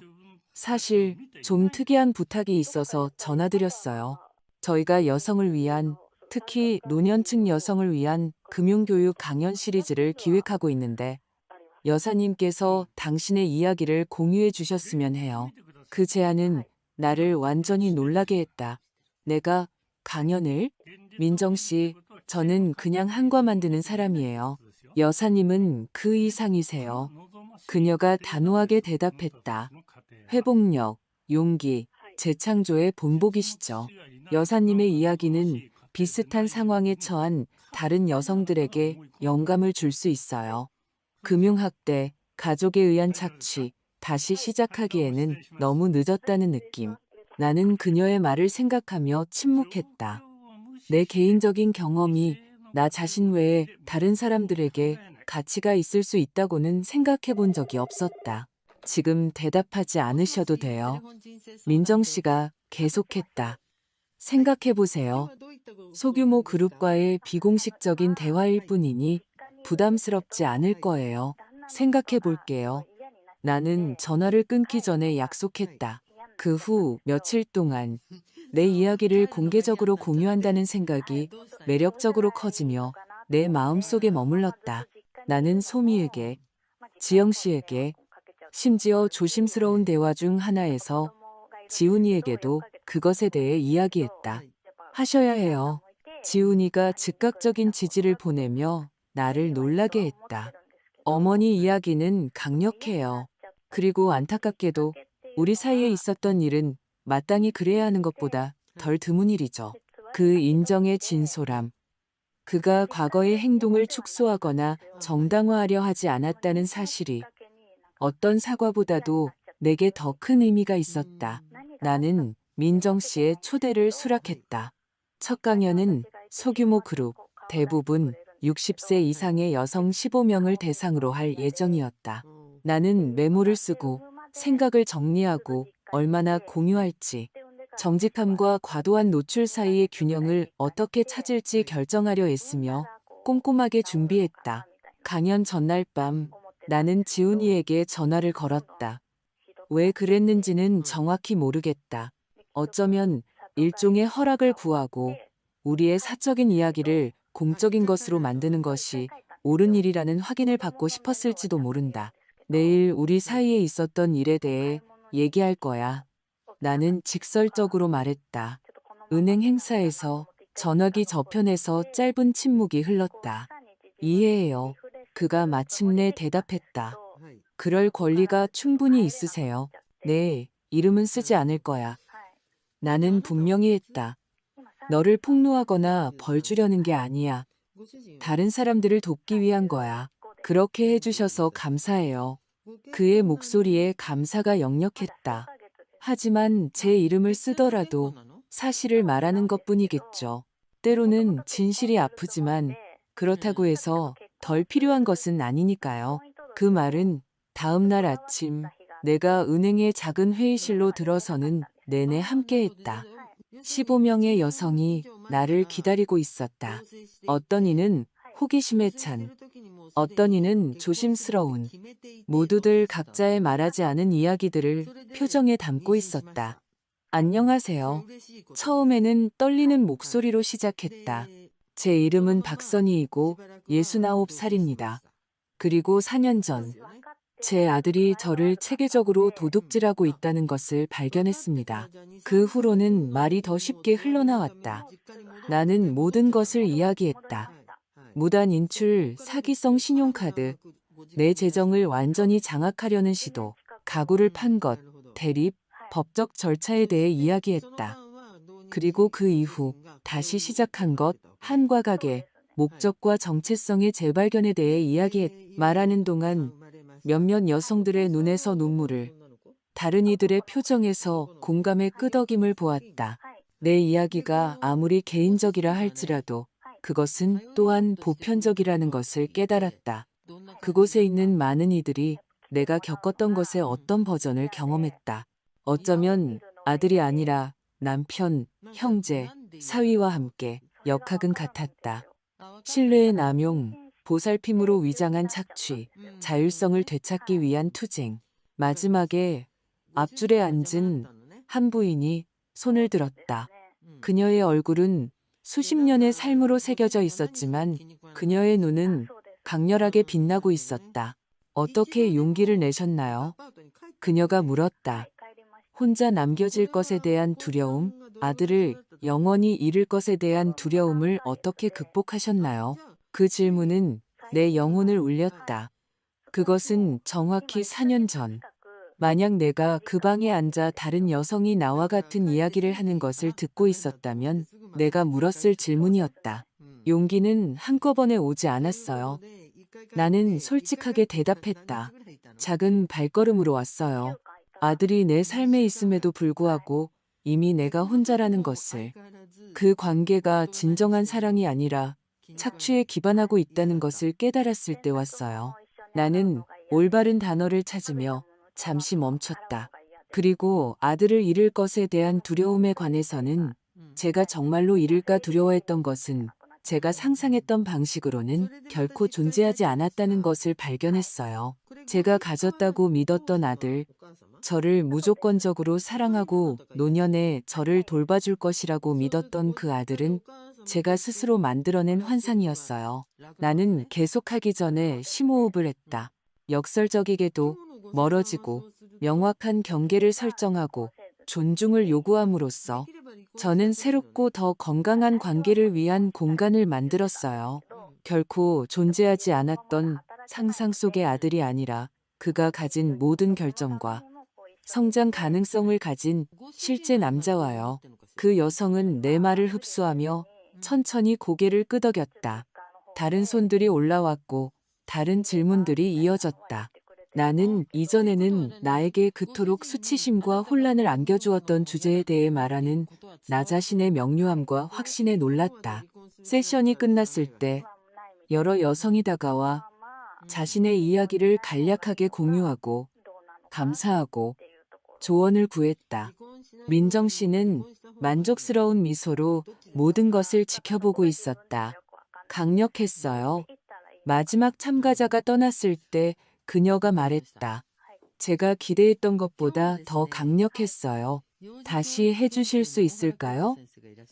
[SPEAKER 1] 사실 좀 특이한 부탁이 있어서 전화드렸어요. 저희가 여성을 위한, 특히 노년층 여성을 위한 금융교육 강연 시리즈를 기획하고 있는데 여사님께서 당신의 이야기를 공유해 주셨으면 해요. 그 제안은 나를 완전히 놀라게 했다. 내가 강연을? 민정 씨, 저는 그냥 한과 만드는 사람이에요. 여사님은 그 이상이세요. 그녀가 단호하게 대답했다. 회복력, 용기, 재창조의 본보기시죠. 여사님의 이야기는 비슷한 상황에 처한 다른 여성들에게 영감을 줄 수 있어요. 금융학대, 가족에 의한 착취, 다시 시작하기에는 너무 늦었다는 느낌. 나는 그녀의 말을 생각하며 침묵했다. 내 개인적인 경험이 나 자신 외에 다른 사람들에게 가치가 있을 수 있다고는 생각해 본 적이 없었다. 지금 대답하지 않으셔도 돼요. 민정 씨가 계속했다. 생각해 보세요. 소규모 그룹과의 비공식적인 대화일 뿐이니 부담스럽지 않을 거예요. 생각해 볼게요. 나는 전화를 끊기 전에 약속했다. 그 후 며칠 동안 내 이야기를 공개적으로 공유한다는 생각이 매력적으로 커지며 내 마음속에 머물렀다. 나는 소미에게, 지영 씨에게, 심지어 조심스러운 대화 중 하나에서 지훈이에게도 그것에 대해 이야기했다. 하셔야 해요. 지훈이가 즉각적인 지지를 보내며 나를 놀라게 했다. 어머니 이야기는 강력해요. 그리고 안타깝게도 우리 사이에 있었던 일은 마땅히 그래야 하는 것보다 덜 드문 일이죠. 그 인정의 진솔함. 그가 과거의 행동을 축소하거나 정당화하려 하지 않았다는 사실이 어떤 사과보다도 내게 더 큰 의미가 있었다. 나는 민정 씨의 초대를 수락했다. 첫 강연은 소규모 그룹, 대부분 60세 이상의 여성 15명을 대상으로 할 예정이었다. 나는 메모를 쓰고 생각을 정리하고 얼마나 공유할지, 정직함과 과도한 노출 사이의 균형을 어떻게 찾을지 결정하려 했으며 꼼꼼하게 준비했다. 강연 전날 밤 나는 지훈이에게 전화를 걸었다. 왜 그랬는지는 정확히 모르겠다. 어쩌면 일종의 허락을 구하고 우리의 사적인 이야기를 공적인 것으로 만드는 것이 옳은 일이라는 확인을 받고 싶었을지도 모른다. 내일 우리 사이에 있었던 일에 대해 얘기할 거야. 나는 직설적으로 말했다. 은행 행사에서 전화기 저편에서 짧은 침묵이 흘렀다. 이해해요. 그가 마침내 대답했다. 그럴 권리가 충분히 있으세요. 네, 이름은 쓰지 않을 거야. 나는 분명히 했다. 너를 폭로하거나 벌 주려는 게 아니야. 다른 사람들을 돕기 위한 거야. 그렇게 해주셔서 감사해요. 그의 목소리에 감사가 역력했다. 하지만 제 이름을 쓰더라도 사실을 말하는 것뿐이겠죠. 때로는 진실이 아프지만 그렇다고 해서 덜 필요한 것은 아니니까요. 그 말은 다음 날 아침 내가 은행의 작은 회의실로 들어서는 내내 함께했다. 15명의 여성이 나를 기다리고 있었다. 어떤 이는 호기심에 찬, 어떤 이는 조심스러운, 모두들 각자의 말하지 않은 이야기들을 표정에 담고 있었다. 안녕하세요. 처음에는 떨리는 목소리로 시작했다. 제 이름은 박선희이고 69살입니다. 그리고 4년 전, 제 아들이 저를 체계적으로 도둑질하고 있다는 것을 발견했습니다. 그 후로는 말이 더 쉽게 흘러나왔다. 나는 모든 것을 이야기했다. 무단 인출, 사기성 신용카드, 내 재정을 완전히 장악하려는 시도, 가구를 판 것, 대립, 법적 절차에 대해 이야기했다. 그리고 그 이후 다시 시작한 것, 한과 가게, 목적과 정체성의 재발견에 대해 말하는 동안 몇몇 여성들의 눈에서 눈물을, 다른 이들의 표정에서 공감의 끄덕임을 보았다. 내 이야기가 아무리 개인적이라 할지라도 그것은 또한 보편적이라는 것을 깨달았다. 그곳에 있는 많은 이들이 내가 겪었던 것의 어떤 버전을 경험했다. 어쩌면 아들이 아니라 남편, 형제, 사위와 함께 역학은 같았다. 신뢰의 남용, 보살핌으로 위장한 착취, 자율성을 되찾기 위한 투쟁. 마지막에 앞줄에 앉은 한 부인이 손을 들었다. 그녀의 얼굴은 수십 년의 삶으로 새겨져 있었지만 그녀의 눈은 강렬하게 빛나고 있었다. 어떻게 용기를 내셨나요? 그녀가 물었다. 혼자 남겨질 것에 대한 두려움, 아들을 영원히 잃을 것에 대한 두려움을 어떻게 극복하셨나요? 그 질문은 내 영혼을 울렸다. 그것은 정확히 4년 전. 만약 내가 그 방에 앉아 다른 여성이 나와 같은 이야기를 하는 것을 듣고 있었다면 내가 물었을 질문이었다. 용기는 한꺼번에 오지 않았어요. 나는 솔직하게 대답했다. 작은 발걸음으로 왔어요. 아들이 내 삶에 있음에도 불구하고 이미 내가 혼자라는 것을, 그 관계가 진정한 사랑이 아니라 착취에 기반하고 있다는 것을 깨달았을 때 왔어요. 나는 올바른 단어를 찾으며 잠시 멈췄다. 그리고 아들을 잃을 것에 대한 두려움에 관해서는 제가 정말로 잃을까 두려워했던 것은 제가 상상했던 방식으로는 결코 존재하지 않았다는 것을 발견했어요. 제가 가졌다고 믿었던 아들, 저를 무조건적으로 사랑하고 노년에 저를 돌봐줄 것이라고 믿었던 그 아들은 제가 스스로 만들어낸 환상이었어요. 나는 계속하기 전에 심호흡을 했다. 역설적이게도 멀어지고 명확한 경계를 설정하고 존중을 요구함으로써 저는 새롭고 더 건강한 관계를 위한 공간을 만들었어요. 결코 존재하지 않았던 상상 속의 아들이 아니라 그가 가진 모든 결정과 성장 가능성을 가진 실제 남자와요. 그 여성은 내 말을 흡수하며 천천히 고개를 끄덕였다. 다른 손들이 올라왔고 다른 질문들이 이어졌다. 나는 이전에는 나에게 그토록 수치심과 혼란을 안겨주었던 주제에 대해 말하는 나 자신의 명료함과 확신에 놀랐다. 세션이 끝났을 때 여러 여성이 다가와 자신의 이야기를 간략하게 공유하고 감사하고 조언을 구했다. 민정 씨는 만족스러운 미소로 모든 것을 지켜보고 있었다. 강력했어요. 마지막 참가자가 떠났을 때 그녀가 말했다. 제가 기대했던 것보다 더 강력했어요. 다시 해주실 수 있을까요?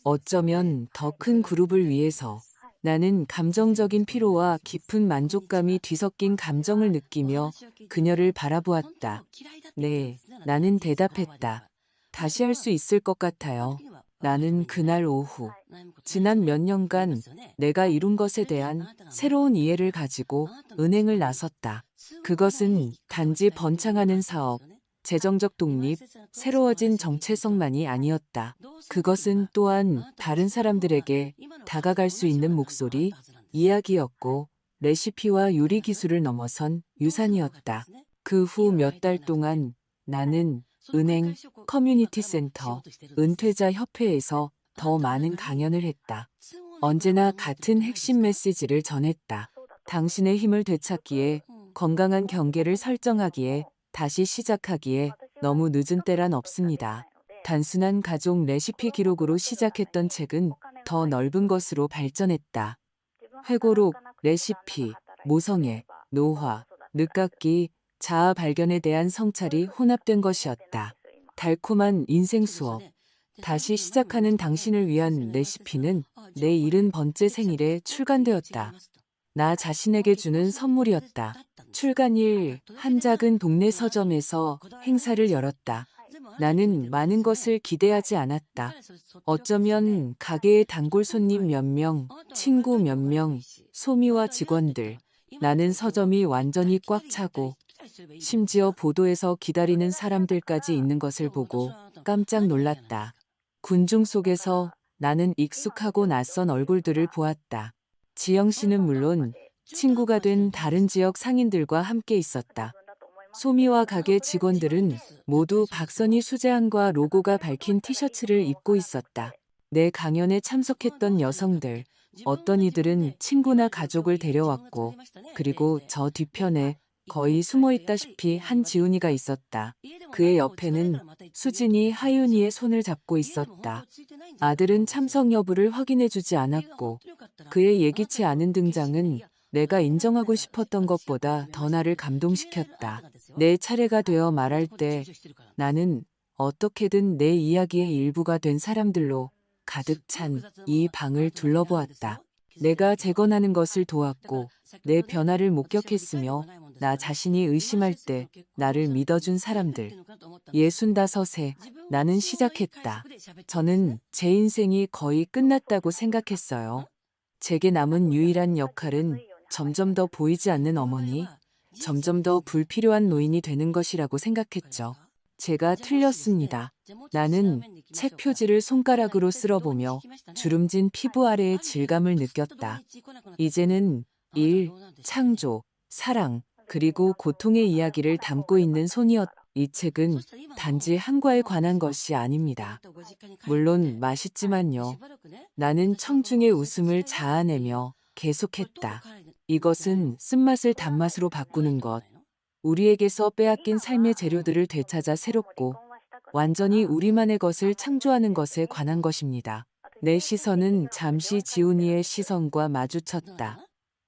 [SPEAKER 1] 어쩌면 더 큰 그룹을 위해서. 나는 감정적인 피로와 깊은 만족감이 뒤섞인 감정을 느끼며 그녀를 바라보았다. 네, 나는 대답했다. 다시 할 수 있을 것 같아요. 나는 그날 오후, 지난 몇 년간 내가 이룬 것에 대한 새로운 이해를 가지고 은행을 나섰다. 그것은 단지 번창하는 사업, 재정적 독립, 새로워진 정체성만이 아니었다. 그것은 또한 다른 사람들에게 다가갈 수 있는 목소리, 이야기였고 레시피와 요리 기술을 넘어선 유산이었다. 그 후 몇 달 동안 나는 은행, 커뮤니티 센터, 은퇴자 협회에서 더 많은 강연을 했다. 언제나 같은 핵심 메시지를 전했다. 당신의 힘을 되찾기에, 건강한 경계를 설정하기에, 다시 시작하기에 너무 늦은 때란 없습니다. 단순한 가족 레시피 기록으로 시작했던 책은 더 넓은 것으로 발전했다. 회고록, 레시피, 모성애, 노화, 늦깎이, 자아 발견에 대한 성찰이 혼합된 것이었다. 달콤한 인생 수업. 다시 시작하는 당신을 위한 레시피는 내 70번째 생일에 출간되었다. 나 자신에게 주는 선물이었다. 출간일, 한 작은 동네 서점에서 행사를 열었다. 나는 많은 것을 기대하지 않았다. 어쩌면 가게의 단골 손님 몇 명, 친구 몇 명, 소미와 직원들. 나는 서점이 완전히 꽉 차고 심지어 보도에서 기다리는 사람들까지 있는 것을 보고 깜짝 놀랐다. 군중 속에서 나는 익숙하고 낯선 얼굴들을 보았다. 지영 씨는 물론 친구가 된 다른 지역 상인들과 함께 있었다. 소미와 가게 직원들은 모두 박선희 수제안과 로고가 밝힌 티셔츠를 입고 있었다. 내 강연에 참석했던 여성들, 어떤 이들은 친구나 가족을 데려왔고, 그리고 저 뒤편에 거의 숨어있다시피 한 지훈이가 있었다. 그의 옆에는 수진이 하윤이의 손을 잡고 있었다. 아들은 참석 여부를 확인해주지 않았고, 그의 예기치 않은 등장은 내가 인정하고 싶었던 것보다 더 나를 감동시켰다. 내 차례가 되어 말할 때 나는 어떻게든 내 이야기의 일부가 된 사람들로 가득 찬 이 방을 둘러보았다. 내가 재건하는 것을 도왔고 내 변화를 목격했으며 나 자신이 의심할 때 나를 믿어준 사람들. 65세 나는 시작했다. 저는 제 인생이 거의 끝났다고 생각했어요. 제게 남은 유일한 역할은 점점 더 보이지 않는 어머니, 점점 더 불필요한 노인이 되는 것이라고 생각했죠. 제가 틀렸습니다. 나는 책 표지를 손가락으로 쓸어보며 주름진 피부 아래의 질감을 느꼈다. 이제는 일, 창조, 사랑, 그리고 고통의 이야기를 담고 있는 손이었다. 이 책은 단지 한과에 관한 것이 아닙니다. 물론 맛있지만요. 나는 청중의 웃음을 자아내며 계속했다. 이것은 쓴맛을 단맛으로 바꾸는 것. 우리에게서 빼앗긴 삶의 재료들을 되찾아 새롭고 완전히 우리만의 것을 창조하는 것에 관한 것입니다. 내 시선은 잠시 지훈이의 시선과 마주쳤다.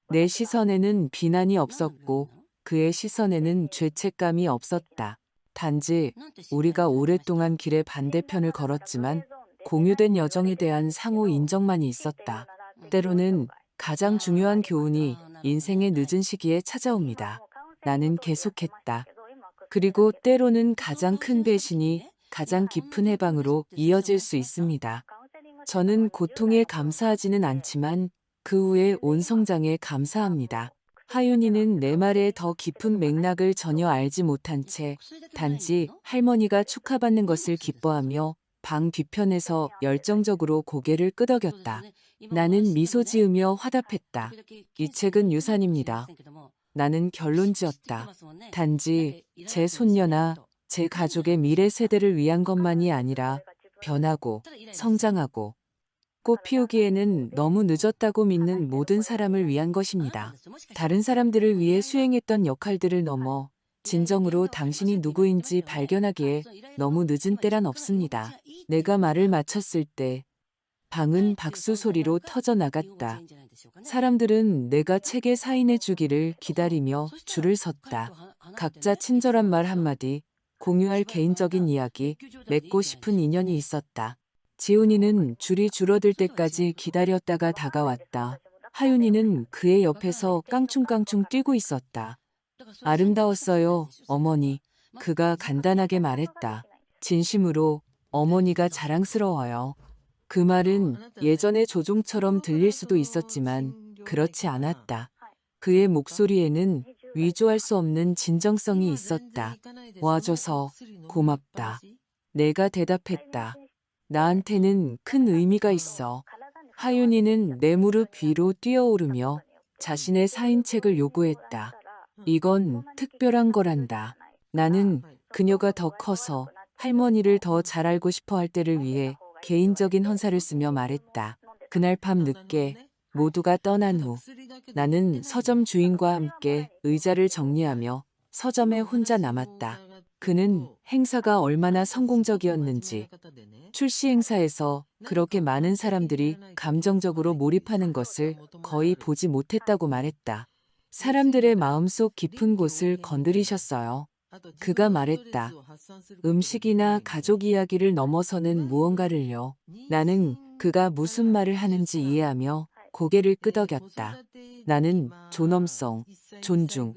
[SPEAKER 1] 내 시선에는 비난이 없었고 그의 시선에는 죄책감이 없었다. 단지 우리가 오랫동안 길의 반대편을 걸었지만 공유된 여정에 대한 상호 인정만이 있었다. 때로는 가장 중요한 교훈이 인생의 늦은 시기에 찾아옵니다. 나는 계속했다. 그리고 때로는 가장 큰 배신이 가장 깊은 해방으로 이어질 수 있습니다. 저는 고통에 감사하지는 않지만 그 후에 온 성장에 감사합니다. 하윤이는 내 말의 더 깊은 맥락을 전혀 알지 못한 채 단지 할머니가 축하받는 것을 기뻐하며 방 뒤편에서 열정적으로 고개를 끄덕였다. 나는 미소 지으며 화답했다. 이 책은 유산입니다. 나는 결론 지었다. 단지 제 손녀나 제 가족의 미래 세대를 위한 것만이 아니라 변하고 성장하고 꽃 피우기에는 너무 늦었다고 믿는 모든 사람을 위한 것입니다. 다른 사람들을 위해 수행했던 역할들을 넘어 진정으로 당신이 누구인지 발견하기에 너무 늦은 때란 없습니다. 내가 말을 마쳤을 때 방은 박수 소리로 터져나갔다. 사람들은 내가 책에 사인해 주기를 기다리며 줄을 섰다. 각자 친절한 말 한마디, 공유할 개인적인 이야기, 맺고 싶은 인연이 있었다. 지훈이는 줄이 줄어들 때까지 기다렸다가 다가왔다. 하윤이는 그의 옆에서 깡충깡충 뛰고 있었다. 아름다웠어요, 어머니. 그가 간단하게 말했다. 진심으로 어머니가 자랑스러워요. 그 말은 예전의 조종처럼 들릴 수도 있었지만 그렇지 않았다. 그의 목소리에는 위조할 수 없는 진정성이 있었다. 와줘서 고맙다. 내가 대답했다. 나한테는 큰 의미가 있어. 하윤이는 내 무릎 위로 뛰어오르며 자신의 사인책을 요구했다. 이건 특별한 거란다. 나는 그녀가 더 커서 할머니를 더 잘 알고 싶어 할 때를 위해 개인적인 헌사를 쓰며 말했다. 그날 밤 늦게 모두가 떠난 후 나는 서점 주인과 함께 의자를 정리하며 서점에 혼자 남았다. 그는 행사가 얼마나 성공적이었는지, 출시 행사에서 그렇게 많은 사람들이 감정적으로 몰입하는 것을 거의 보지 못했다고 말했다. 사람들의 마음속 깊은 곳을 건드리셨어요. 그가 말했다. 음식이나 가족 이야기를 넘어서는 무언가를요. 나는 그가 무슨 말을 하는지 이해하며 고개를 끄덕였다. 나는 존엄성, 존중,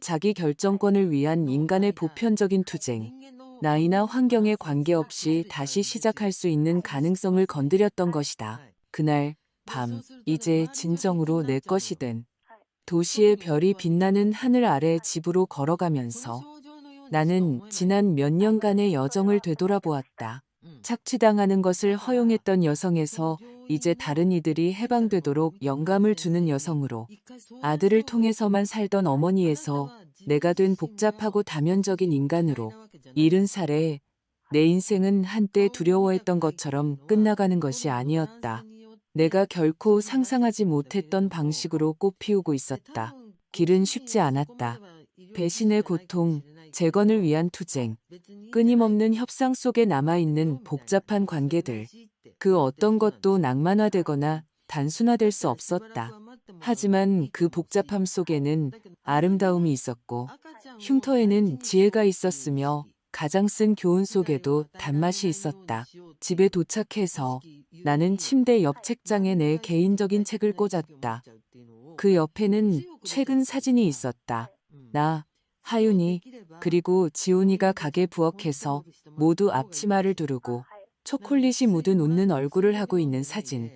[SPEAKER 1] 자기 결정권을 위한 인간의 보편적인 투쟁, 나이나 환경에 관계없이 다시 시작할 수 있는 가능성을 건드렸던 것이다. 그날 밤, 이제 진정으로 내 것이 된 도시의 별이 빛나는 하늘 아래 집으로 걸어가면서 나는 지난 몇 년간의 여정을 되돌아보았다. 착취당하는 것을 허용했던 여성에서 이제 다른 이들이 해방되도록 영감을 주는 여성으로, 아들을 통해서만 살던 어머니에서 내가 된 복잡하고 다면적인 인간으로, 70살에 내 인생은 한때 두려워했던 것처럼 끝나가는 것이 아니었다. 내가 결코 상상하지 못했던 방식으로 꽃피우고 있었다. 길은 쉽지 않았다. 배신의 고통, 재건을 위한 투쟁, 끊임없는 협상 속에 남아있는 복잡한 관계들, 그 어떤 것도 낭만화되거나 단순화될 수 없었다. 하지만 그 복잡함 속에는 아름다움이 있었고, 흉터에는 지혜가 있었으며, 가장 쓴 교훈 속에도 단맛이 있었다. 집에 도착해서 나는 침대 옆 책장에 내 개인적인 책을 꽂았다. 그 옆에는 최근 사진이 있었다. 나, 하윤이, 그리고 지훈이가 가게 부엌에서 모두 앞치마를 두르고 초콜릿이 묻은 웃는 얼굴을 하고 있는 사진.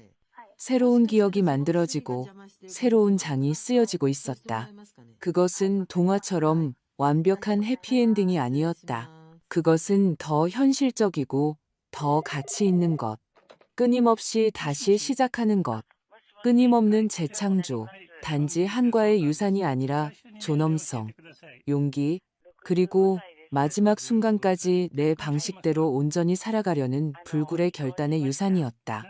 [SPEAKER 1] 새로운 기억이 만들어지고 새로운 장이 쓰여지고 있었다. 그것은 동화처럼 완벽한 해피엔딩이 아니었다. 그것은 더 현실적이고 더 가치 있는 것. 끊임없이 다시 시작하는 것. 끊임없는 재창조. 단지 한과의 유산이 아니라 존엄성, 용기, 그리고 마지막 순간까지 내 방식대로 온전히 살아가려는 불굴의 결단의 유산이었다.